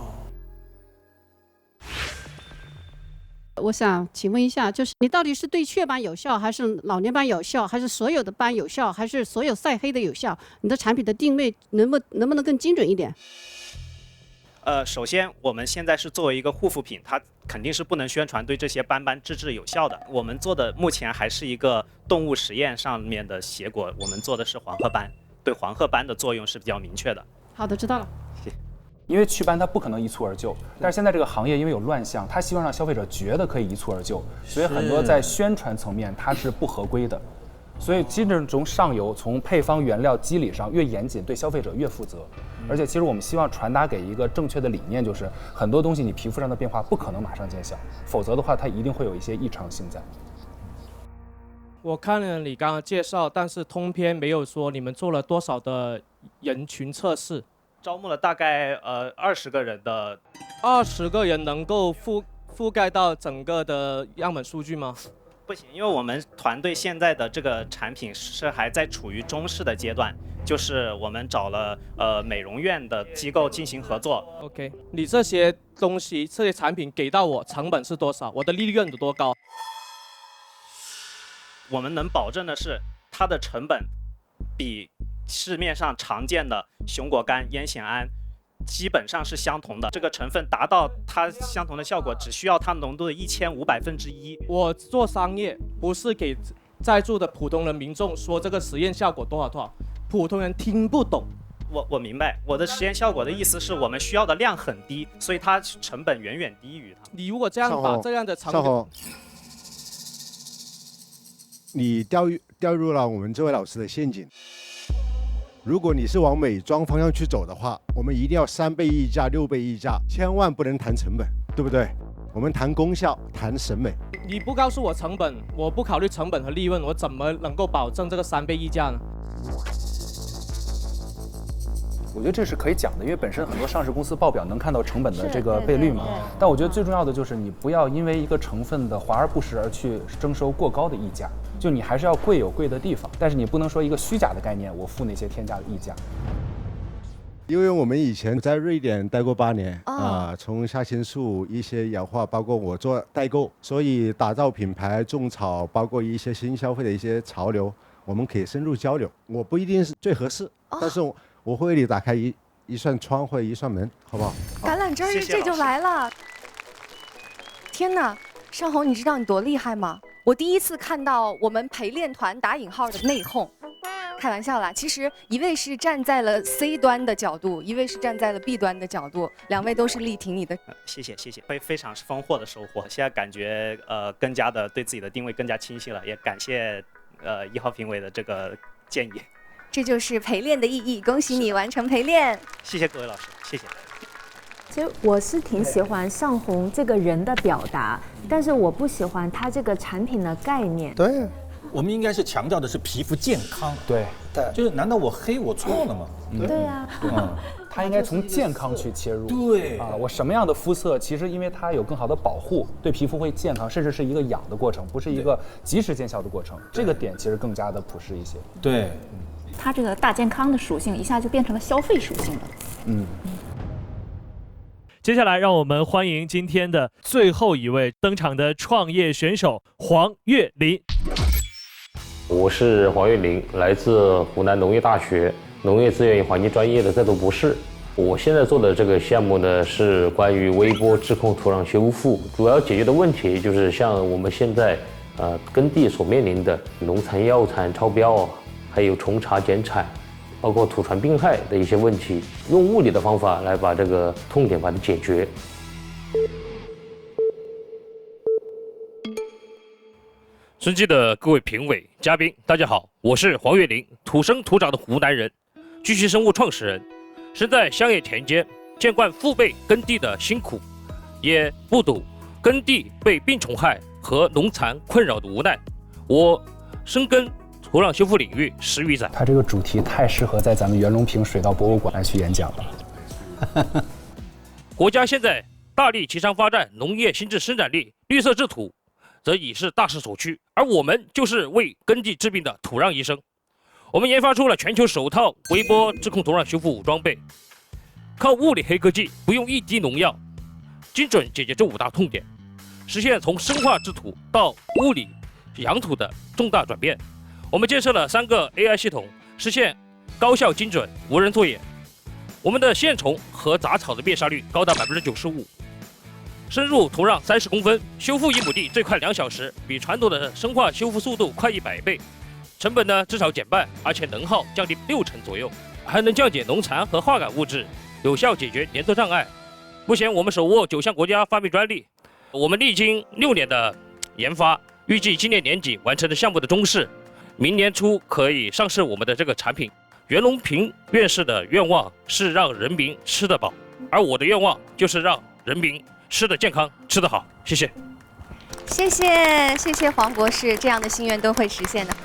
[SPEAKER 5] 我想请问一下，就是你到底是对雀斑有效，还是老年斑有效，还是所有的斑有效，还是所有晒黑的有效？你的产品的定位能不能更精准一点？
[SPEAKER 4] 首先我们现在是作为一个护肤品，它肯定是不能宣传对这些斑治治有效的。我们做的目前还是一个动物实验上面的结果，我们做的是黄褐斑，对黄褐斑的作用是比较明确的。
[SPEAKER 5] 好的，知道了。
[SPEAKER 4] 谢谢。
[SPEAKER 12] 因为祛斑它不可能一蹴而就，但是现在这个行业因为有乱象，它希望让消费者觉得可以一蹴而就，所以很多在宣传层面它是不合规的。所以其实从上游、从配方、原料、机理上越严谨，对消费者越负责。而且其实我们希望传达给一个正确的理念，就是很多东西你皮肤上的变化不可能马上见效，否则的话它一定会有一些异常性在。
[SPEAKER 7] 我看了你刚刚介绍，但是通篇没有说你们做了多少的人群测试。
[SPEAKER 4] 招募了大概20个人的。
[SPEAKER 7] 20个人能够覆盖到整个的样本数据吗？
[SPEAKER 4] 不行，因为我们团队现在的这个产品是还在处于中试的阶段，就是我们找了美容院的机构进行合作。
[SPEAKER 7] OK， 你这些东西、这些产品给到我，成本是多少？我的利润有多高？
[SPEAKER 4] 我们能保证的是，它的成本比市面上常见的熊果苷、烟酰胺基本上是相同的，这个成分达到它相同的效果，只需要它浓度的1500%。
[SPEAKER 7] 我做商业不是给在座的普通人民众说这个实验效果多少，普通人听不懂。
[SPEAKER 4] 我明白，我的实验效果的意思是我们需要的量很低，所以它成本远远低于它。
[SPEAKER 7] 你如果这样把这样的成本，
[SPEAKER 20] 你掉入了我们这位老师的陷阱。如果你是往美妆方向去走的话，我们一定要3倍溢价、6倍溢价，千万不能谈成本，对不对？我们谈功效，谈审美。
[SPEAKER 7] 你不告诉我成本，我不考虑成本和利润，我怎么能够保证这个3倍溢价呢？
[SPEAKER 12] 我觉得这是可以讲的，因为本身很多上市公司报表能看到成本的这个倍率嘛。但我觉得最重要的就是你不要因为一个成分的华而不实而去征收过高的溢价，就你还是要贵有贵的地方，但是你不能说一个虚假的概念，我付那些天价的溢价。
[SPEAKER 20] 因为我们以前在瑞典待过8年从虾青素一些氧化，包括我做代购，所以打造品牌、种草，包括一些新消费的一些潮流，我们可以深入交流。我不一定是最合适，但是我会为你打开一扇窗或者一扇门，好不好？
[SPEAKER 21] 橄榄枝这就来了！天哪，尚红，你知道你多厉害吗？我第一次看到我们陪练团打引号的内讧。开玩笑啦，其实一位是站在了 C 端的角度，一位是站在了 B 端的角度，两位都是力挺你的。
[SPEAKER 4] 谢谢，非常是丰获的收获。现在感觉更加的对自己的定位更加清晰了，也感谢1号评委的这个建议。
[SPEAKER 21] 这就是陪练的意义，恭喜你完成陪练。
[SPEAKER 4] 谢谢各位老师，谢谢。
[SPEAKER 3] 其实我是挺喜欢尚红这个人的表达，但是我不喜欢他这个产品的概念。
[SPEAKER 9] 对，我们应该是强调的是皮肤健康。
[SPEAKER 12] 对，
[SPEAKER 9] 就是难道我黑我错了吗？
[SPEAKER 3] 对呀。
[SPEAKER 12] 它应该从健康去切入。
[SPEAKER 9] 对
[SPEAKER 12] 我什么样的肤色，其实因为它有更好的保护，对皮肤会健康，甚至是一个养的过程，不是一个及时见效的过程。这个点其实更加的普适一些。
[SPEAKER 9] 对。
[SPEAKER 2] 它这个大健康的属性一下就变成了消费属性了。
[SPEAKER 1] 接下来让我们欢迎今天的最后一位登场的创业选手黄岳林。
[SPEAKER 15] 我是黄岳林，来自湖南农业大学农业资源与环境专业的在读博士。我现在做的这个项目呢，是关于微波质控土壤修复，主要解决的问题就是像我们现在耕地所面临的农残药残超标，还有虫查减产，包括土传病害的一些问题，用物理的方法来把这个痛点把它解决。
[SPEAKER 18] 尊敬的各位评委、嘉宾，大家好，我是黄岳林，土生土长的湖南人，聚旭生物创始人，身在乡野田间，见惯父辈耕地的辛苦，也目睹耕地被病虫害和农残困扰的无奈。我深耕土壤修复领域10余载。
[SPEAKER 12] 它这个主题太适合在咱们袁隆平水稻博物馆来去演讲了。
[SPEAKER 18] 国家现在大力提倡发展农业新质生产力、绿色制土，则已是大势所趋，而我们就是为耕地治病的土壤医生。我们研发出了全球首套微波质控土壤修复装备，靠物理黑科技，不用一滴农药，精准解决这5大痛点，实现从生化制土到物理养土的重大转变。我们建设了3个 AI 系统，实现高效精准无人作业。我们的线虫和杂草的灭杀率高达95%，深入土壤30公分，修复1亩地最快2小时，比传统的生化修复速度快100倍，成本呢至少减半，而且能耗降低60%左右，还能降解农残和化感物质，有效解决粘着障碍。目前我们手握9项国家发明专利，我们历经6年的研发，预计今年年底完成的项目的中试，明年初可以上市我们的这个产品。袁隆平院士的愿望是让人民吃得饱，而我的愿望就是让人民吃得健康、吃得好。谢谢。
[SPEAKER 21] 谢谢黄博士，这样的心愿都会实现的。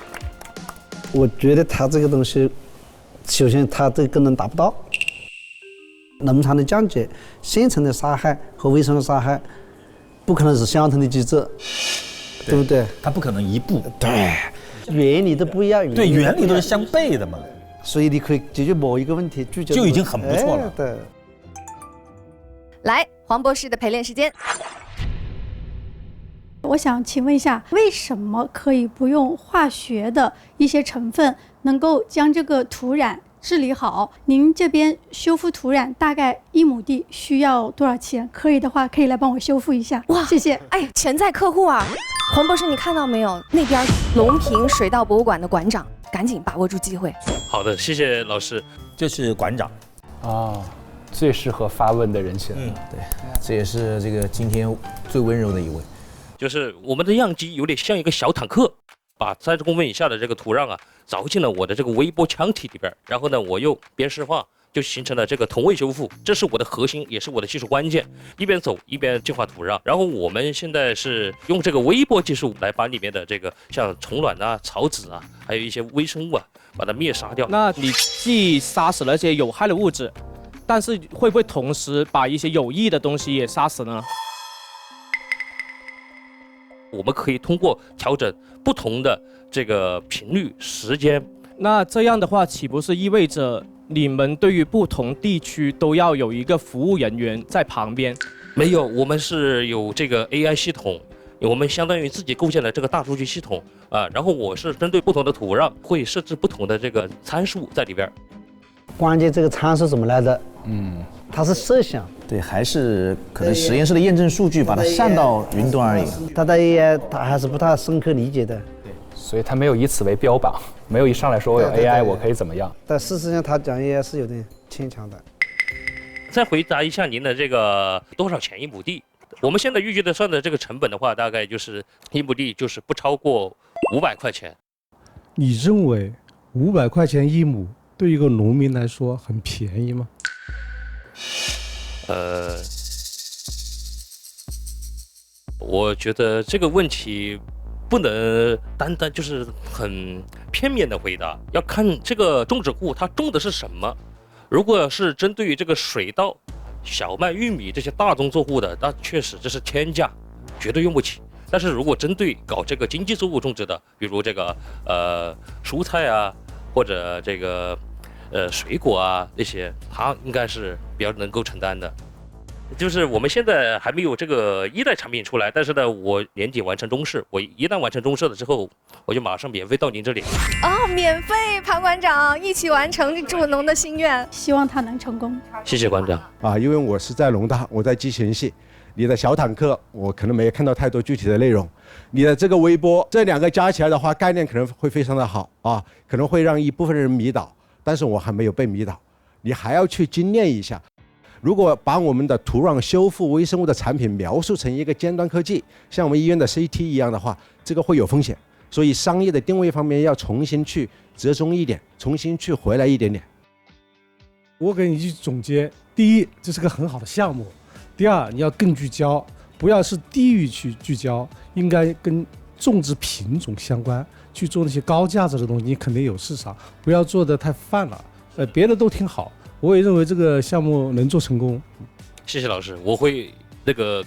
[SPEAKER 11] 我觉得他这个东西，首先他这个功能达不到，农场的降解、线虫的杀害和微生物杀害，不可能是相同的机制，对不对？
[SPEAKER 9] 它不可能一步。
[SPEAKER 11] 对，原理都不一样。
[SPEAKER 9] 对，原理都是相悖的嘛。
[SPEAKER 11] 所以你可以解决某一个问题，
[SPEAKER 9] 就已经很不错了。
[SPEAKER 11] 对。
[SPEAKER 21] 来，黄博士的陪练时间。
[SPEAKER 6] 我想请问一下，为什么可以不用化学的一些成分，能够将这个土壤治理好？您这边修复土壤大概1亩地需要多少钱？可以的话，可以来帮我修复一下。哇，谢谢。
[SPEAKER 21] 哎，潜在客户啊，黄博士，你看到没有？那边隆平水稻博物馆的馆长，赶紧把握住机会。
[SPEAKER 18] 好的，谢谢老师。
[SPEAKER 9] 这是馆长。
[SPEAKER 12] 哦，最适合发问的人选。
[SPEAKER 23] 对，这也是这个今天最温柔的一位。
[SPEAKER 18] 就是我们的样机有点像一个小坦克，把30公分以下的这个土壤啊凿进了我的这个微波腔体里边，然后呢我又边释放，就形成了这个同位修复，这是我的核心，也是我的技术关键。一边走一边净化土壤，然后我们现在是用这个微波技术来把里面的这个像虫卵啊、草籽啊，还有一些微生物啊，把它灭杀掉。
[SPEAKER 7] 那你既杀死了这些有害的物质，但是会不会同时把一些有益的东西也杀死呢？
[SPEAKER 18] 我们可以通过调整不同的这个频率、时间。
[SPEAKER 7] 那这样的话，岂不是意味着你们对于不同地区都要有一个服务人员在旁边？
[SPEAKER 18] 没有，我们是有这个 AI 系统，我们相当于自己构建了这个大数据系统啊。然后我是针对不同的土壤，会设置不同的这个参数在里边。
[SPEAKER 11] 关键这个参数怎么来的？它是设想。
[SPEAKER 23] 对，还是可能实验室的验证数据把它上到云端而已。
[SPEAKER 11] 它的 AI 它还是不太深刻理解的。
[SPEAKER 12] 对，所以它没有以此为标榜，没有一上来说我有 AI 我可以怎么样。
[SPEAKER 11] 但事实上他讲 AI 是有点牵强的。
[SPEAKER 18] 再回答一下您的这个多少钱1亩地？我们现在预计的算的这个成本的话，大概就是1亩地就是不超过500块钱。
[SPEAKER 19] 你认为500块钱1亩对一个农民来说很便宜吗？
[SPEAKER 18] 我觉得这个问题不能单单就是很片面的回答，要看这个种植户他种的是什么。如果是针对于这个水稻、小麦、玉米这些大宗作物的，那确实这是天价，绝对用不起。但是如果针对搞这个经济作物种植的，比如这个蔬菜啊，或者这个水果啊那些，它应该是比较能够承担的。就是我们现在还没有这个1代产品出来，但是呢，我年底完成中试，我一旦完成中试了之后，我就马上免费到您这里。
[SPEAKER 21] 哦，免费，潘馆长一起完成助农的心愿，
[SPEAKER 6] 希望他能成功。
[SPEAKER 18] 谢谢馆长。
[SPEAKER 20] 因为我是在农大，我在机器系，你的小坦克我可能没看到太多具体的内容，你的这个微波这2个加起来的话，概念可能会非常的好啊，可能会让一部分人迷倒，但是我还没有被迷倒，你还要去精炼一下。如果把我们的土壤修复微生物的产品描述成一个尖端科技，像我们医院的 CT 一样的话，这个会有风险。所以商业的定位方面要重新去折中一点，重新去回来一点点。
[SPEAKER 19] 我给你一句总结：第一，这是个很好的项目；第二，你要更聚焦，不要是地域去聚焦，应该跟种植品种相关，去做那些高价值的东西，你肯定有市场，不要做得太泛了。别的都挺好。我也认为这个项目能做成功。
[SPEAKER 18] 谢谢老师，我会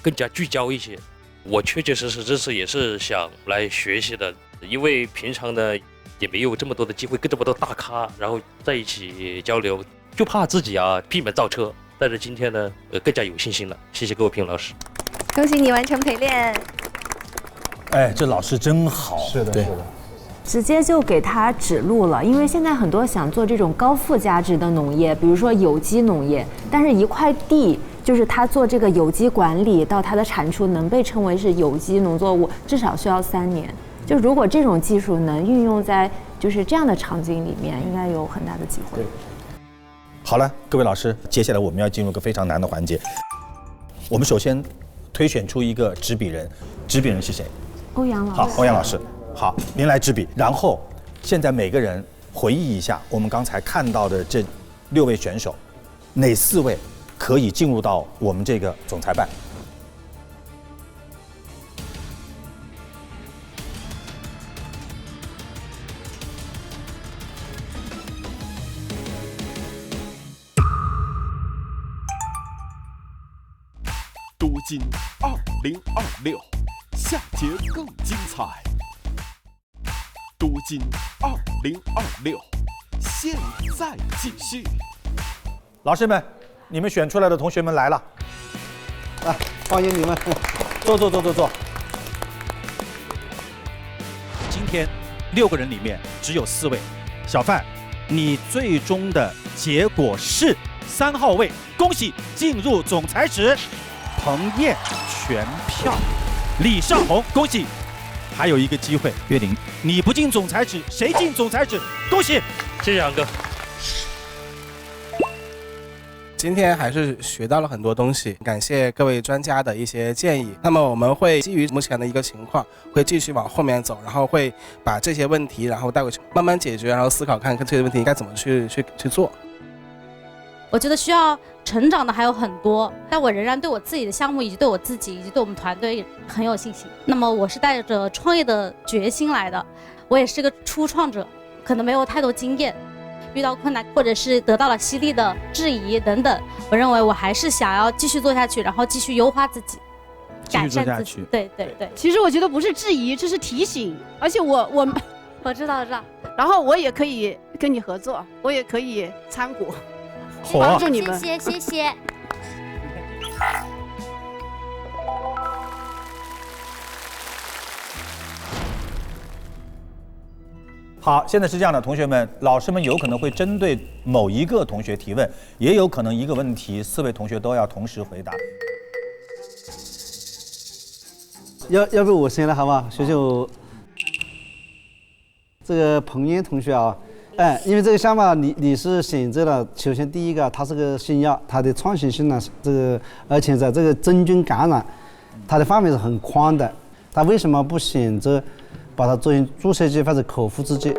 [SPEAKER 18] 更加聚焦一些。我确确实实这次也是想来学习的，因为平常呢也没有这么多的机会跟这么多大咖然后在一起交流，就怕自己闭门造车。但是今天呢更加有信心了，谢谢各位评委老师。
[SPEAKER 21] 恭喜你完成陪练。
[SPEAKER 9] 哎，这老师真好。
[SPEAKER 3] 是的，直接就给他指路了，因为现在很多想做这种高附加值的农业，比如说有机农业，但是一块地就是他做这个有机管理到他的产出能被称为是有机农作物，至少需要3年。就如果这种技术能运用在就是这样的场景里面，应该有很大的机会。
[SPEAKER 9] 好了，各位老师，接下来我们要进入一个非常难的环节。我们首先推选出一个执笔人，执笔人是谁？
[SPEAKER 3] 欧阳老师。
[SPEAKER 9] 好，欧阳老师，好，您来执笔。然后，现在每个人回忆一下我们刚才看到的这6位选手，哪4位可以进入到我们这个总裁办？
[SPEAKER 8] 多金2026，下节更精彩。多金2026，现在继续。
[SPEAKER 9] 老师们，你们选出来的同学们来了，
[SPEAKER 11] 来，欢迎你们，
[SPEAKER 9] 坐。
[SPEAKER 13] 今天6个人里面只有4位，小范，你最终的结果是3号位，恭喜进入总裁室。彭燕全票，李尚红，恭喜。还有一个机会，岳林，你不进总裁室，谁进总裁室？恭喜，
[SPEAKER 18] 谢谢杨哥。
[SPEAKER 10] 今天还是学到了很多东西，感谢各位专家的一些建议。那么我们会基于目前的一个情况，会继续往后面走，然后会把这些问题然后带回去慢慢解决，然后思考看看这些问题该怎么去做。
[SPEAKER 22] 我觉得需要成长的还有很多，但我仍然对我自己的项目以及对我自己以及对我们团队很有信心。那么我是带着创业的决心来的，我也是个初创者，可能没有太多经验，遇到困难或者是得到了犀利的质疑等等，我认为我还是想要继续做下去，然后继续优化自己，改善自己。对。
[SPEAKER 5] 其实我觉得不是质疑，这是提醒，而且
[SPEAKER 22] 我知道。
[SPEAKER 5] 然后我也可以跟你合作，我也可以参股。帮助你们，
[SPEAKER 22] 谢谢。
[SPEAKER 9] 好，现在是这样的，同学们，老师们有可能会针对某一个同学提问，也有可能一个问题4位同学都要同时回答。
[SPEAKER 11] 要不我先来好不好？学学我这个彭燕同学啊。因为这个项目你是选择了，首先第一个它是个新药，它的创新性呢，而且在这个真菌感染，它的范围是很宽的。它为什么不选择把它做成注射剂或者口服制剂？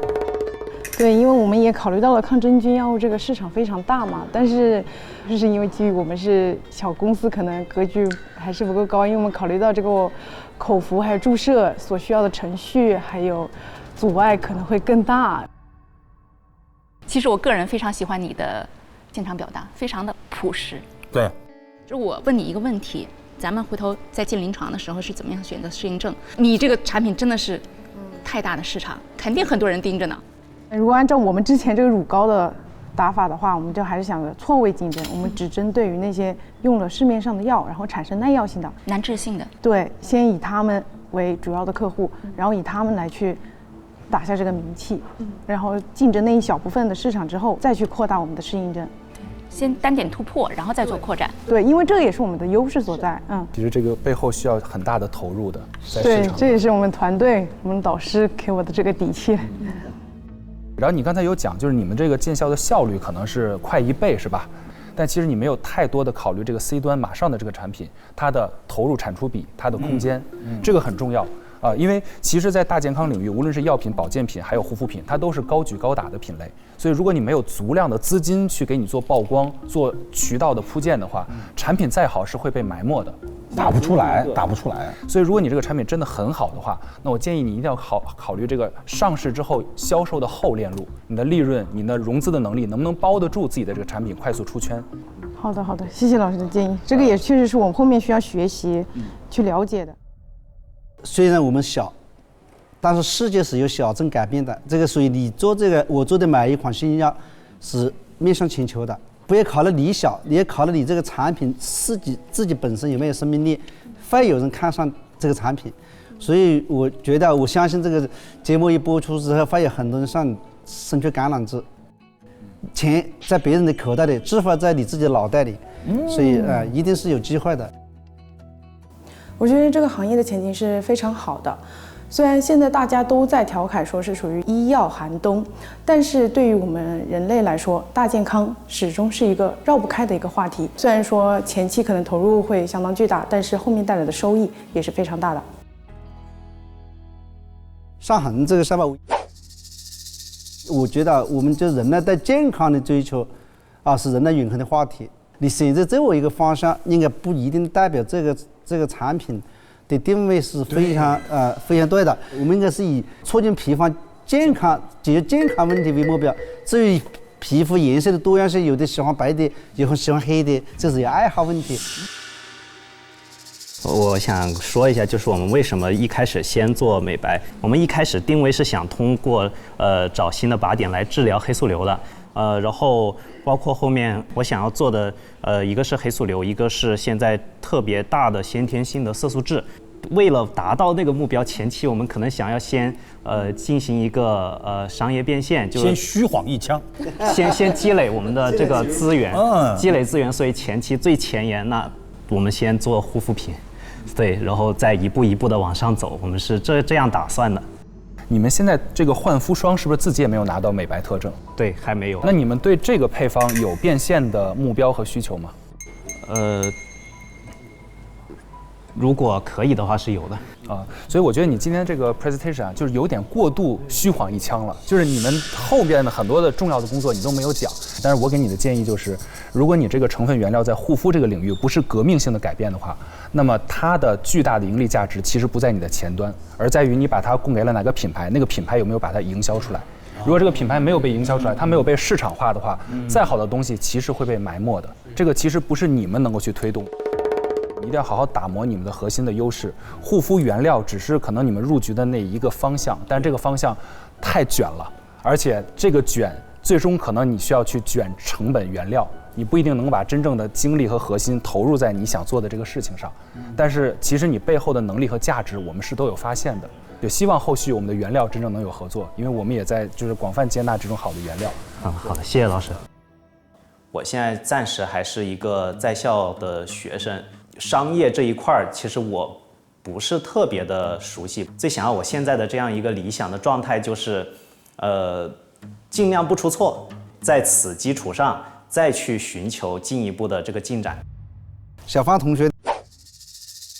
[SPEAKER 24] 对，因为我们也考虑到了抗真菌药物这个市场非常大嘛，但是就是因为基于我们是小公司，可能格局还是不够高，因为我们考虑到这个口服还有注射所需要的程序还有阻碍可能会更大。
[SPEAKER 2] 其实我个人非常喜欢你的现场表达，非常的朴实。
[SPEAKER 9] 对，
[SPEAKER 2] 就我问你一个问题，咱们回头在进临床的时候是怎么样选择适应症？你这个产品真的是太大的市场，肯定很多人盯着呢。
[SPEAKER 24] 如果按照我们之前这个乳膏的打法的话，我们就还是想着错位竞争，我们只针对于那些用了市面上的药，然后产生耐药性的、
[SPEAKER 2] 难治性的。
[SPEAKER 24] 对，先以他们为主要的客户，然后以他们来去打下这个名气，然后竞争那一小部分的市场之后，再去扩大我们的适应症，
[SPEAKER 2] 先单点突破，然后再做扩展。
[SPEAKER 24] 对，因为这也是我们的优势所在。
[SPEAKER 12] 其实这个背后需要很大的投入的，在市
[SPEAKER 24] 对，
[SPEAKER 12] 场。
[SPEAKER 24] 这也是我们团队、我们导师给我的这个底气。
[SPEAKER 12] 然后你刚才有讲，就是你们这个见效的效率可能是快1倍，是吧？但其实你没有太多的考虑这个 C 端马上的这个产品，它的投入产出比、它的空间，这个很重要。因为其实，在大健康领域，无论是药品、保健品，还有护肤品，它都是高举高打的品类。所以，如果你没有足量的资金去给你做曝光、做渠道的铺垫的话，产品再好是会被埋没的，
[SPEAKER 9] 打不出来。
[SPEAKER 12] 所以，如果你这个产品真的很好的话，那我建议你一定要考虑这个上市之后销售的后链路，你的利润、你的融资的能力能不能包得住自己的这个产品快速出圈。
[SPEAKER 24] 好的，谢谢老师的建议，这个也确实是我们后面需要学习、去了解的。
[SPEAKER 11] 虽然我们小，但是世界是有小众改变的。这个所以你做这个，我做的每一款新药是面向全球的，不要考虑你小，你要考虑你这个产品自己本身有没有生命力，会有人看上这个产品。所以我觉得，我相信这个节目一播出之后，会有很多人上伸出橄榄枝。钱在别人的口袋里，支付在你自己的脑袋里，所以一定是有机会的。
[SPEAKER 24] 我觉得这个行业的前景是非常好的。虽然现在大家都在调侃说是属于医药寒冬，但是对于我们人类来说，大健康始终是一个绕不开的一个话题。虽然说前期可能投入会相当巨大，但是后面带来的收益也是非常大的。
[SPEAKER 11] 上恒这个上吧，我觉得我们就人类对健康的追求，是人类永恒的话题。你选择这么一个方向，应该不一定代表这个产品的定位是非常对的。我们应该是以促进皮肤健康、解决健康问题为目标。至于皮肤颜色的多样性，有的喜欢白的，有的喜欢黑的，这是有爱好问题。
[SPEAKER 4] 我想说一下，就是我们为什么一开始先做美白。我们一开始定位是想通过找新的靶点来治疗黑素瘤的，然后包括后面我想要做的一个是黑素瘤，一个是现在特别大的先天性的色素痣。为了达到那个目标，前期我们可能想要先进行一个商业变现，就是
[SPEAKER 9] 先虚晃一枪，
[SPEAKER 4] 先积累我们的这个资源，积累资源。所以前期最前沿，那我们先做护肤品。对，然后再一步一步的往上走，我们是这样打算的。
[SPEAKER 12] 你们现在这个焕肤霜是不是自己也没有拿到美白特证？
[SPEAKER 4] 对，还没有。
[SPEAKER 12] 那你们对这个配方有变现的目标和需求吗？
[SPEAKER 4] 如果可以的话是有的
[SPEAKER 12] 所以我觉得你今天这个 presentation 啊，就是有点过度虚晃一枪了，就是你们后边的很多的重要的工作你都没有讲。但是我给你的建议就是，如果你这个成分原料在护肤这个领域不是革命性的改变的话，那么它的巨大的盈利价值其实不在你的前端，而在于你把它供给了哪个品牌，那个品牌有没有把它营销出来。如果这个品牌没有被营销出来，它没有被市场化的话，再好的东西其实会被埋没的。这个其实不是你们能够去推动。一定要好好打磨你们的核心的优势。护肤原料只是可能你们入局的那一个方向，但这个方向太卷了，而且这个卷最终可能你需要去卷成本原料，你不一定能把真正的精力和核心投入在你想做的这个事情上。但是其实你背后的能力和价值，我们是都有发现的。就希望后续我们的原料真正能有合作，因为我们也在就是广泛接纳这种好的原料。
[SPEAKER 4] 好的，谢谢老师。我现在暂时还是一个在校的学生。商业这一块其实我不是特别的熟悉，最想要我现在的这样一个理想的状态就是，尽量不出错，在此基础上再去寻求进一步的这个进展。
[SPEAKER 11] 小方同学，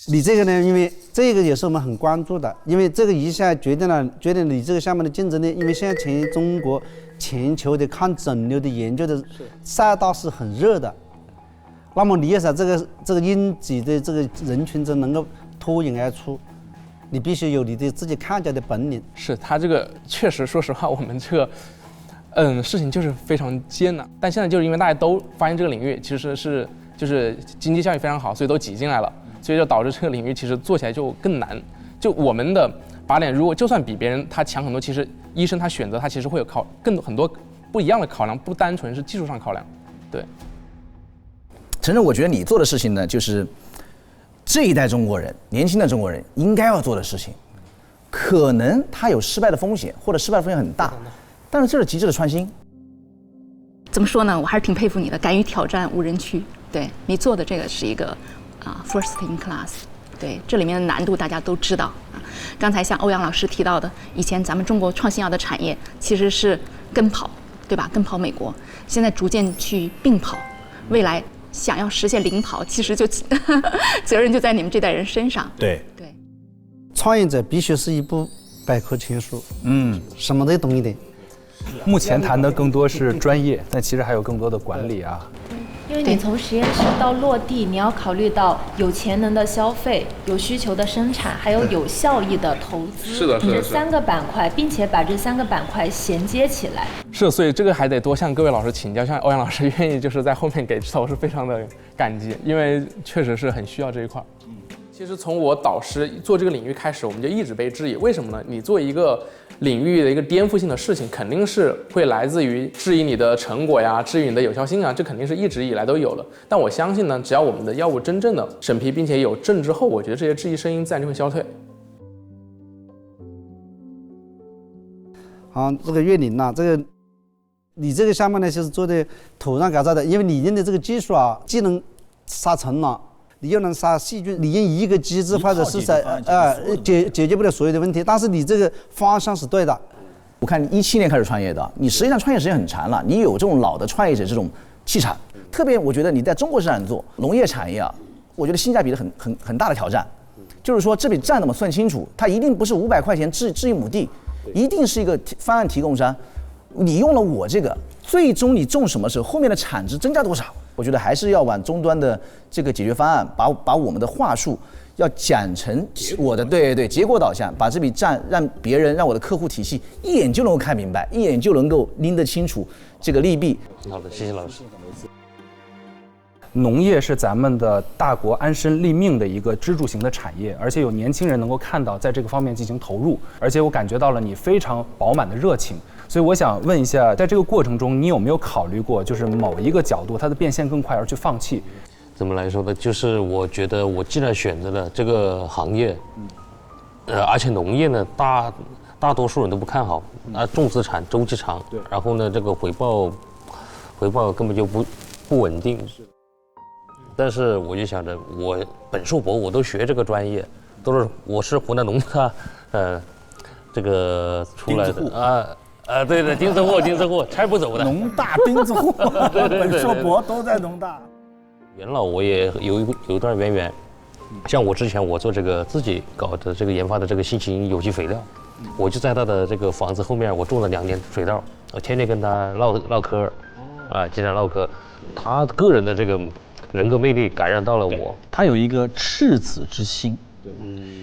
[SPEAKER 11] 你这个呢，因为这个也是我们很关注的，因为这个一下决定了你这个项目的竞争力，因为现在中国全球的抗肿瘤的研究的赛道是很热的。那么你也是这个应急的这个人群中能够脱颖而出，你必须有你的自己看家的本领。
[SPEAKER 14] 是他这个确实，说实话，我们这个事情就是非常艰难。但现在就是因为大家都发现这个领域其实是就是经济效益非常好，所以都挤进来了，所以就导致这个领域其实做起来就更难。就我们的靶点，如果就算比别人他强很多，其实医生他选择他其实会有很多不一样的考量，不单纯是技术上考量，对。
[SPEAKER 23] 陈正，我觉得你做的事情呢，就是这一代中国人，年轻的中国人应该要做的事情。可能他有失败的风险，或者失败的风险很大，但是这是极致的创新。
[SPEAKER 2] 怎么说呢？我还是挺佩服你的，敢于挑战无人区。对你做的这个是一个first in class。对，这里面的难度大家都知道啊。刚才像欧阳老师提到的，以前咱们中国创新药的产业其实是跟跑，对吧？跟跑美国，现在逐渐去并跑，未来想要实现领跑，其实就责任就在你们这代人身上。
[SPEAKER 23] 对，
[SPEAKER 11] 创业者必须是一部百科全书，什么都懂一点。
[SPEAKER 12] 目前谈的更多是专业，但其实还有更多的管理啊。
[SPEAKER 16] 因为你从实验室到落地，你要考虑到有潜能的消费、有需求的生产，还有效益的投资。
[SPEAKER 14] 是的，
[SPEAKER 16] 这3个板块，并且把这3个板块衔接起来。
[SPEAKER 14] 是，所以这个还得多向各位老师请教，像欧阳老师愿意就是在后面给指导，是非常的感激，因为确实是很需要这一块。其实从我导师做这个领域开始，我们就一直被质疑，为什么呢？你做一个领域的一个颠覆性的事情，肯定是会来自于质疑你的成果呀，质疑你的有效性啊，这肯定是一直以来都有的。但我相信呢，只要我们的药物真正的审批并且有证之后，我觉得这些质疑声音自然就会消退。
[SPEAKER 11] 好，这个岳林呐，这个你这个项目呢，就是做的土壤改造的，因为你用的这个技术啊，既能杀虫了，你又能杀细菌，你用一个机制或者是在解决不了所有的问题，但是你这个方向是对的。
[SPEAKER 23] 我看你17年开始创业的，你实际上创业时间很长了，你有这种老的创业者这种气场，特别我觉得你在中国市场做农业产业啊，我觉得性价比的很大的挑战，就是说这笔账怎么算清楚，它一定不是500块钱治1亩地，一定是一个方案提供商，你用了我这个，最终你种什么时候，后面的产值增加多少？我觉得还是要往终端的这个解决方案，把我们的话术要讲成我的对结果导向，把这笔账让我的客户体系一眼就能够看明白，一眼就能够拎得清楚这个利弊。
[SPEAKER 18] 好的，谢谢老师。
[SPEAKER 12] 农业是咱们的大国安身立命的一个支柱型的产业，而且有年轻人能够看到在这个方面进行投入，而且我感觉到了你非常饱满的热情。所以我想问一下，在这个过程中，你有没有考虑过，就是某一个角度它的变现更快而去放弃？
[SPEAKER 18] 怎么来说呢？就是我觉得我既然选择了这个行业，而且农业呢，大多数人都不看好，重资产、周期长，然后呢，这个回报根本就不稳定。但是我就想着，我本硕博我都学这个专业，我是湖南农大这个出来的对，钉子户拆不走的。
[SPEAKER 9] 农大钉子户，本硕博都在农大。
[SPEAKER 18] 元老我也有一段渊源，像我之前我做这个自己搞的这个研发的这个新型有机肥料，我就在他的这个房子后面我种了2年水稻，我天天跟他唠嗑，经常唠嗑，他个人的这个人格魅力感染到了我。
[SPEAKER 1] 他有一个赤子之心，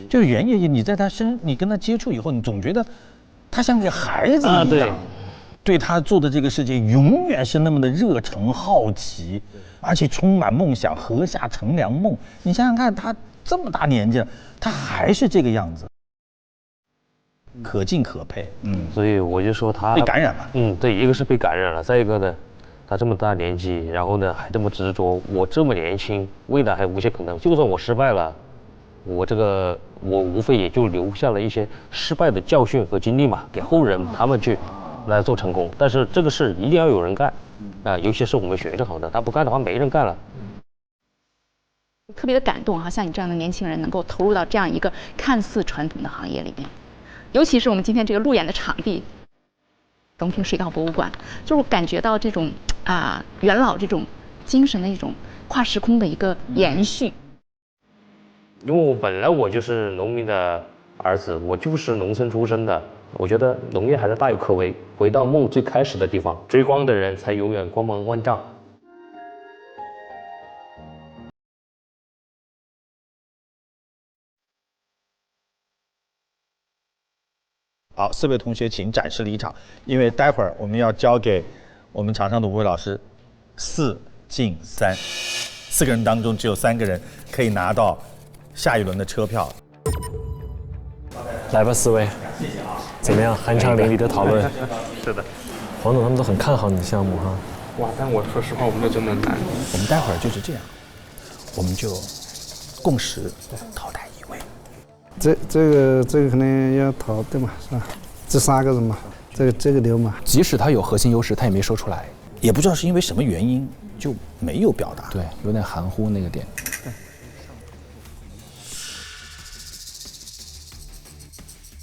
[SPEAKER 1] 就是袁爷爷，你在你跟他接触以后，你总觉得他像个孩子一样，对他做的这个事情永远是那么的热诚好奇，而且充满梦想，禾下乘凉梦。你想想看，他这么大年纪了，他还是这个样子，可敬可佩。
[SPEAKER 18] 所以我就说他
[SPEAKER 1] 被感染了。
[SPEAKER 18] 对，一个是被感染了，再一个呢，他这么大年纪，然后呢还这么执着，我这么年轻，未来还无限可能。就算我失败了，我无非也就留下了一些失败的教训和经历嘛，给后人他们去来做成功。但是这个事一定要有人干，尤其是我们学这行的，他不干的话没人干了。
[SPEAKER 2] 特别的感动哈，像你这样的年轻人能够投入到这样一个看似传统的行业里面，尤其是我们今天这个路演的场地，隆平水稻博物馆，就是感觉到这种元老这种精神的一种跨时空的一个延续。
[SPEAKER 18] 因为本来我就是农民的儿子，我就是农村出身的，我觉得农业还是大有可为。回到梦最开始的地方，追光的人才永远光芒万丈。
[SPEAKER 1] 好，4位同学请展示离场，因为待会儿我们要交给我们场上的5位老师4进3，4个人当中只有3个人可以拿到下一轮的车票。
[SPEAKER 7] 来吧，4位，怎么样？酣畅淋漓的讨论。
[SPEAKER 18] 是的，
[SPEAKER 7] 黄总他们都很看好你的项目哈。
[SPEAKER 14] 哇，但我说实话，我们这真的难。
[SPEAKER 23] 我们待会儿就是这样，我们就共识淘汰1位。
[SPEAKER 11] 这个可能要淘汰嘛，是吧？这3个人嘛，这个留嘛。
[SPEAKER 12] 即使他有核心优势，他也没说出来，
[SPEAKER 23] 也不知道是因为什么原因就没有表达。
[SPEAKER 12] 对，有点含糊那个点。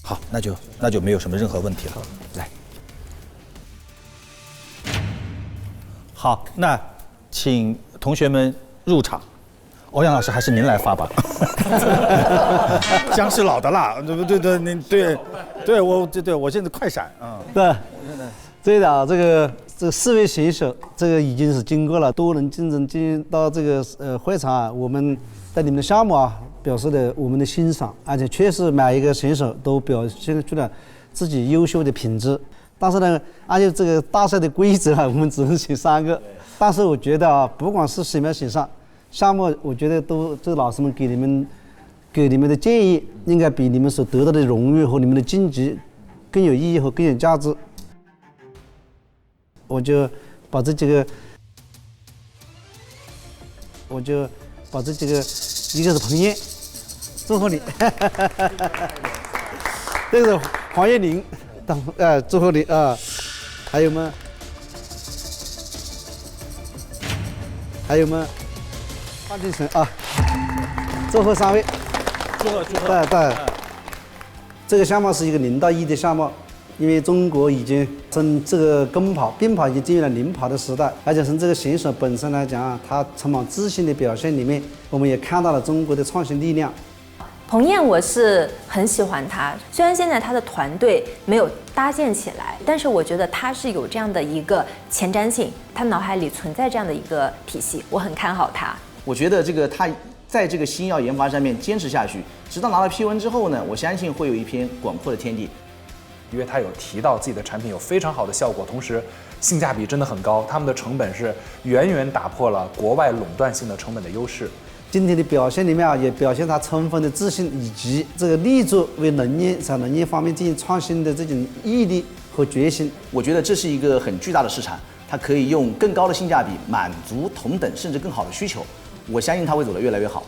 [SPEAKER 23] 好，那就没有什么任何问题了。来，好，那请同学们入场。欧阳老师，还是您来发吧。
[SPEAKER 9] 姜是老的辣，对，您对我现在快闪啊。
[SPEAKER 11] 对，这个这4位选手，这个已经是经过了多轮竞争进到这个会场啊，我们对你们的项目啊表示了我们的欣赏，而且确实每一个选手都表现出了自己优秀的品质。但是呢，按照这个大赛的规则啊，我们只能选3个。但是我觉得啊，不管是什么选项，项目我觉得都这老师们给给你们的建议应该比你们所得到的荣誉和你们的晋级更有意义和更有价值。我就把这几个，一个是彭燕，祝贺你，这个是黄叶玲，祝贺你啊，还有吗？范进成啊，祝贺3位，
[SPEAKER 1] 祝贺。
[SPEAKER 11] 对，这个项目是一个0到1的项目。因为中国已经从这个并跑已经进入了零跑的时代，而且从这个选手本身来讲，他充满自信的表现里面，我们也看到了中国的创新力量。
[SPEAKER 3] 彭燕我是很喜欢他，虽然现在他的团队没有搭建起来，但是我觉得他是有这样的一个前瞻性，他脑海里存在这样的一个体系，我很看好他。
[SPEAKER 23] 我觉得他在这个新药研发上面坚持下去，直到拿到批文之后呢，我相信会有一片广阔的天地。
[SPEAKER 12] 因为他有提到自己的产品有非常好的效果，同时性价比真的很高，他们的成本是远远打破了国外垄断性的成本的优势。
[SPEAKER 11] 今天的表现里面也表现他充分的自信，以及这个立足为在农业方面进行创新的这种毅力和决心。
[SPEAKER 23] 我觉得这是一个很巨大的市场，它可以用更高的性价比满足同等甚至更好的需求。我相信它会走得越来越好。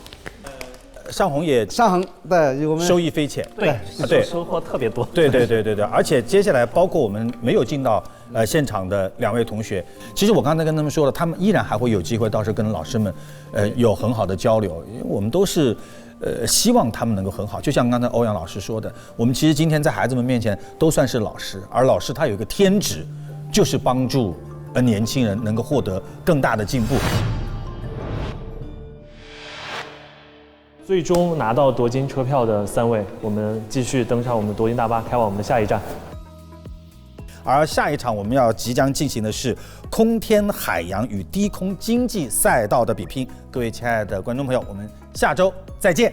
[SPEAKER 1] 上红
[SPEAKER 11] 对，我们
[SPEAKER 1] 收益匪浅，
[SPEAKER 4] 对，收获特别多。
[SPEAKER 1] 对，而且接下来包括我们没有进到现场的2位同学，其实我刚才跟他们说了，他们依然还会有机会到时候跟老师们有很好的交流，因为我们都是希望他们能够很好。就像刚才欧阳老师说的，我们其实今天在孩子们面前都算是老师，而老师他有一个天职，就是帮助年轻人能够获得更大的进步。
[SPEAKER 7] 最终拿到夺金车票的3位，我们继续登上我们夺金大巴，开往我们的下一站。
[SPEAKER 1] 而下一场我们即将进行的是空天海洋与低空经济赛道的比拼。各位亲爱的观众朋友，我们下周再见。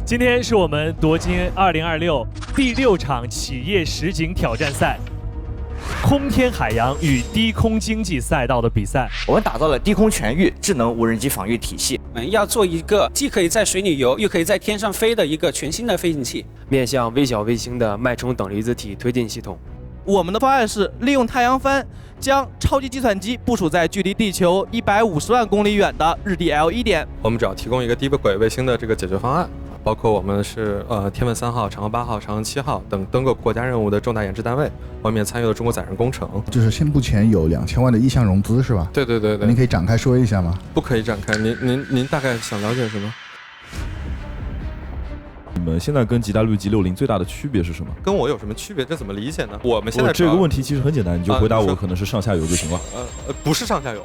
[SPEAKER 7] 今天是我们夺金2026第6场企业实景挑战赛。空天海洋与低空经济赛道的比赛，
[SPEAKER 6] 我们打造了低空全域智能无人机防御体系。
[SPEAKER 15] 我们要做一个既可以在水里游，又可以在天上飞的一个全新的飞行器，
[SPEAKER 17] 面向微小卫星的脉冲等离子体推进系统。
[SPEAKER 10] 我们的方案是利用太阳帆，将超级计算机部署在距离地球150万公里远的日地 L1 点。
[SPEAKER 20] 我们只要提供一个低轨卫星的这个解决方案。包括我们是天问3号、嫦娥8号、嫦娥7号等登陆国家任务的重大研制单位，我们也参与了中国载人工程。
[SPEAKER 25] 就是现目前有2000万的意向融资是吧？
[SPEAKER 20] 对。
[SPEAKER 25] 您可以展开说一下吗？
[SPEAKER 20] 不可以展开，您大概想了解什么？
[SPEAKER 26] 你们现在跟 GW G60最大的区别是什么？
[SPEAKER 20] 跟我有什么区别？这怎么理解呢？我们现在
[SPEAKER 26] 这个问题其实很简单，你就回答我，可能是上下游就行了。
[SPEAKER 20] 不是上下游。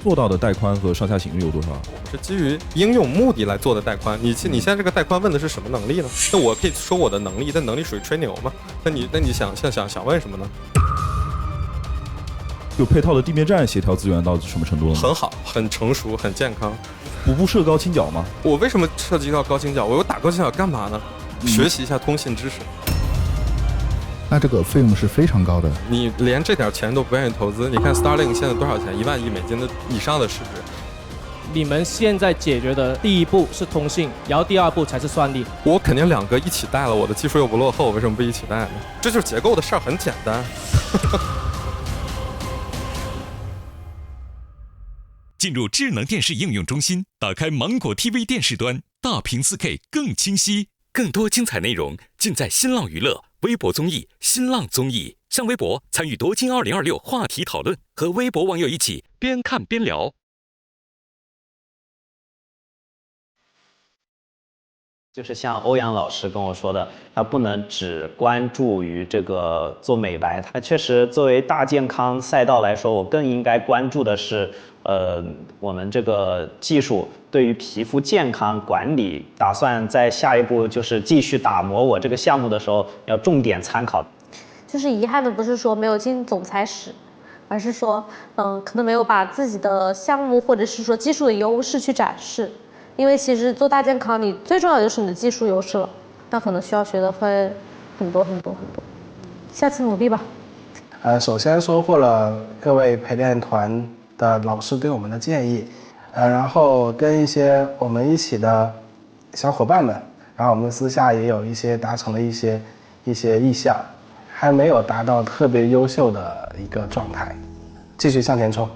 [SPEAKER 26] 做到的带宽和上下行率有多少？
[SPEAKER 20] 是基于应用目的来做的带宽。你现在这个带宽问的是什么能力呢？那我可以说我的能力，但能力属于吹牛吗？那你想问什么呢？
[SPEAKER 26] 有配套的地面站协调资源到什么程度了？
[SPEAKER 20] 很好，很成熟，很健康。
[SPEAKER 26] 补不设高倾角吗？
[SPEAKER 20] 我为什么涉及到高倾角？我打高倾角干嘛呢？学习一下通信知识。
[SPEAKER 25] 那这个费用是非常高的，
[SPEAKER 20] 你连这点钱都不愿意投资？你看 Starlink 现在多少钱？1万亿美金的以上的市值。
[SPEAKER 27] 你们现在解决的第一步是通信，然后第2步才是算力。
[SPEAKER 20] 我肯定2个一起带了，我的技术又不落后，为什么不一起带呢？这就是结构的事儿，很简单。
[SPEAKER 28] 进入智能电视应用中心，打开芒果 TV 电视端，大屏4K 更清晰，更多精彩内容尽在新浪娱乐。微博综艺、新浪综艺，上微博参与夺金2026话题讨论，和微博网友一起边看边聊。
[SPEAKER 4] 就是像欧阳老师跟我说的，他不能只关注于这个做美白，他确实作为大健康赛道来说，我更应该关注的是，我们这个技术对于皮肤健康管理，打算在下一步就是继续打磨我这个项目的时候，要重点参考。
[SPEAKER 22] 就是遗憾的不是说没有进总裁室，而是说，可能没有把自己的项目或者是说技术的优势去展示。因为其实做大健康，你最重要的就是你的技术优势了，那可能需要学的会很多。下次努力吧。
[SPEAKER 29] 首先收获了各位陪练团
[SPEAKER 2] 的老师对我们的建议，然后跟一些我们一起的小伙伴们，然后我们私下也有一些达成了一些意向，还没有达到特别优秀的一个状态，继续向前冲。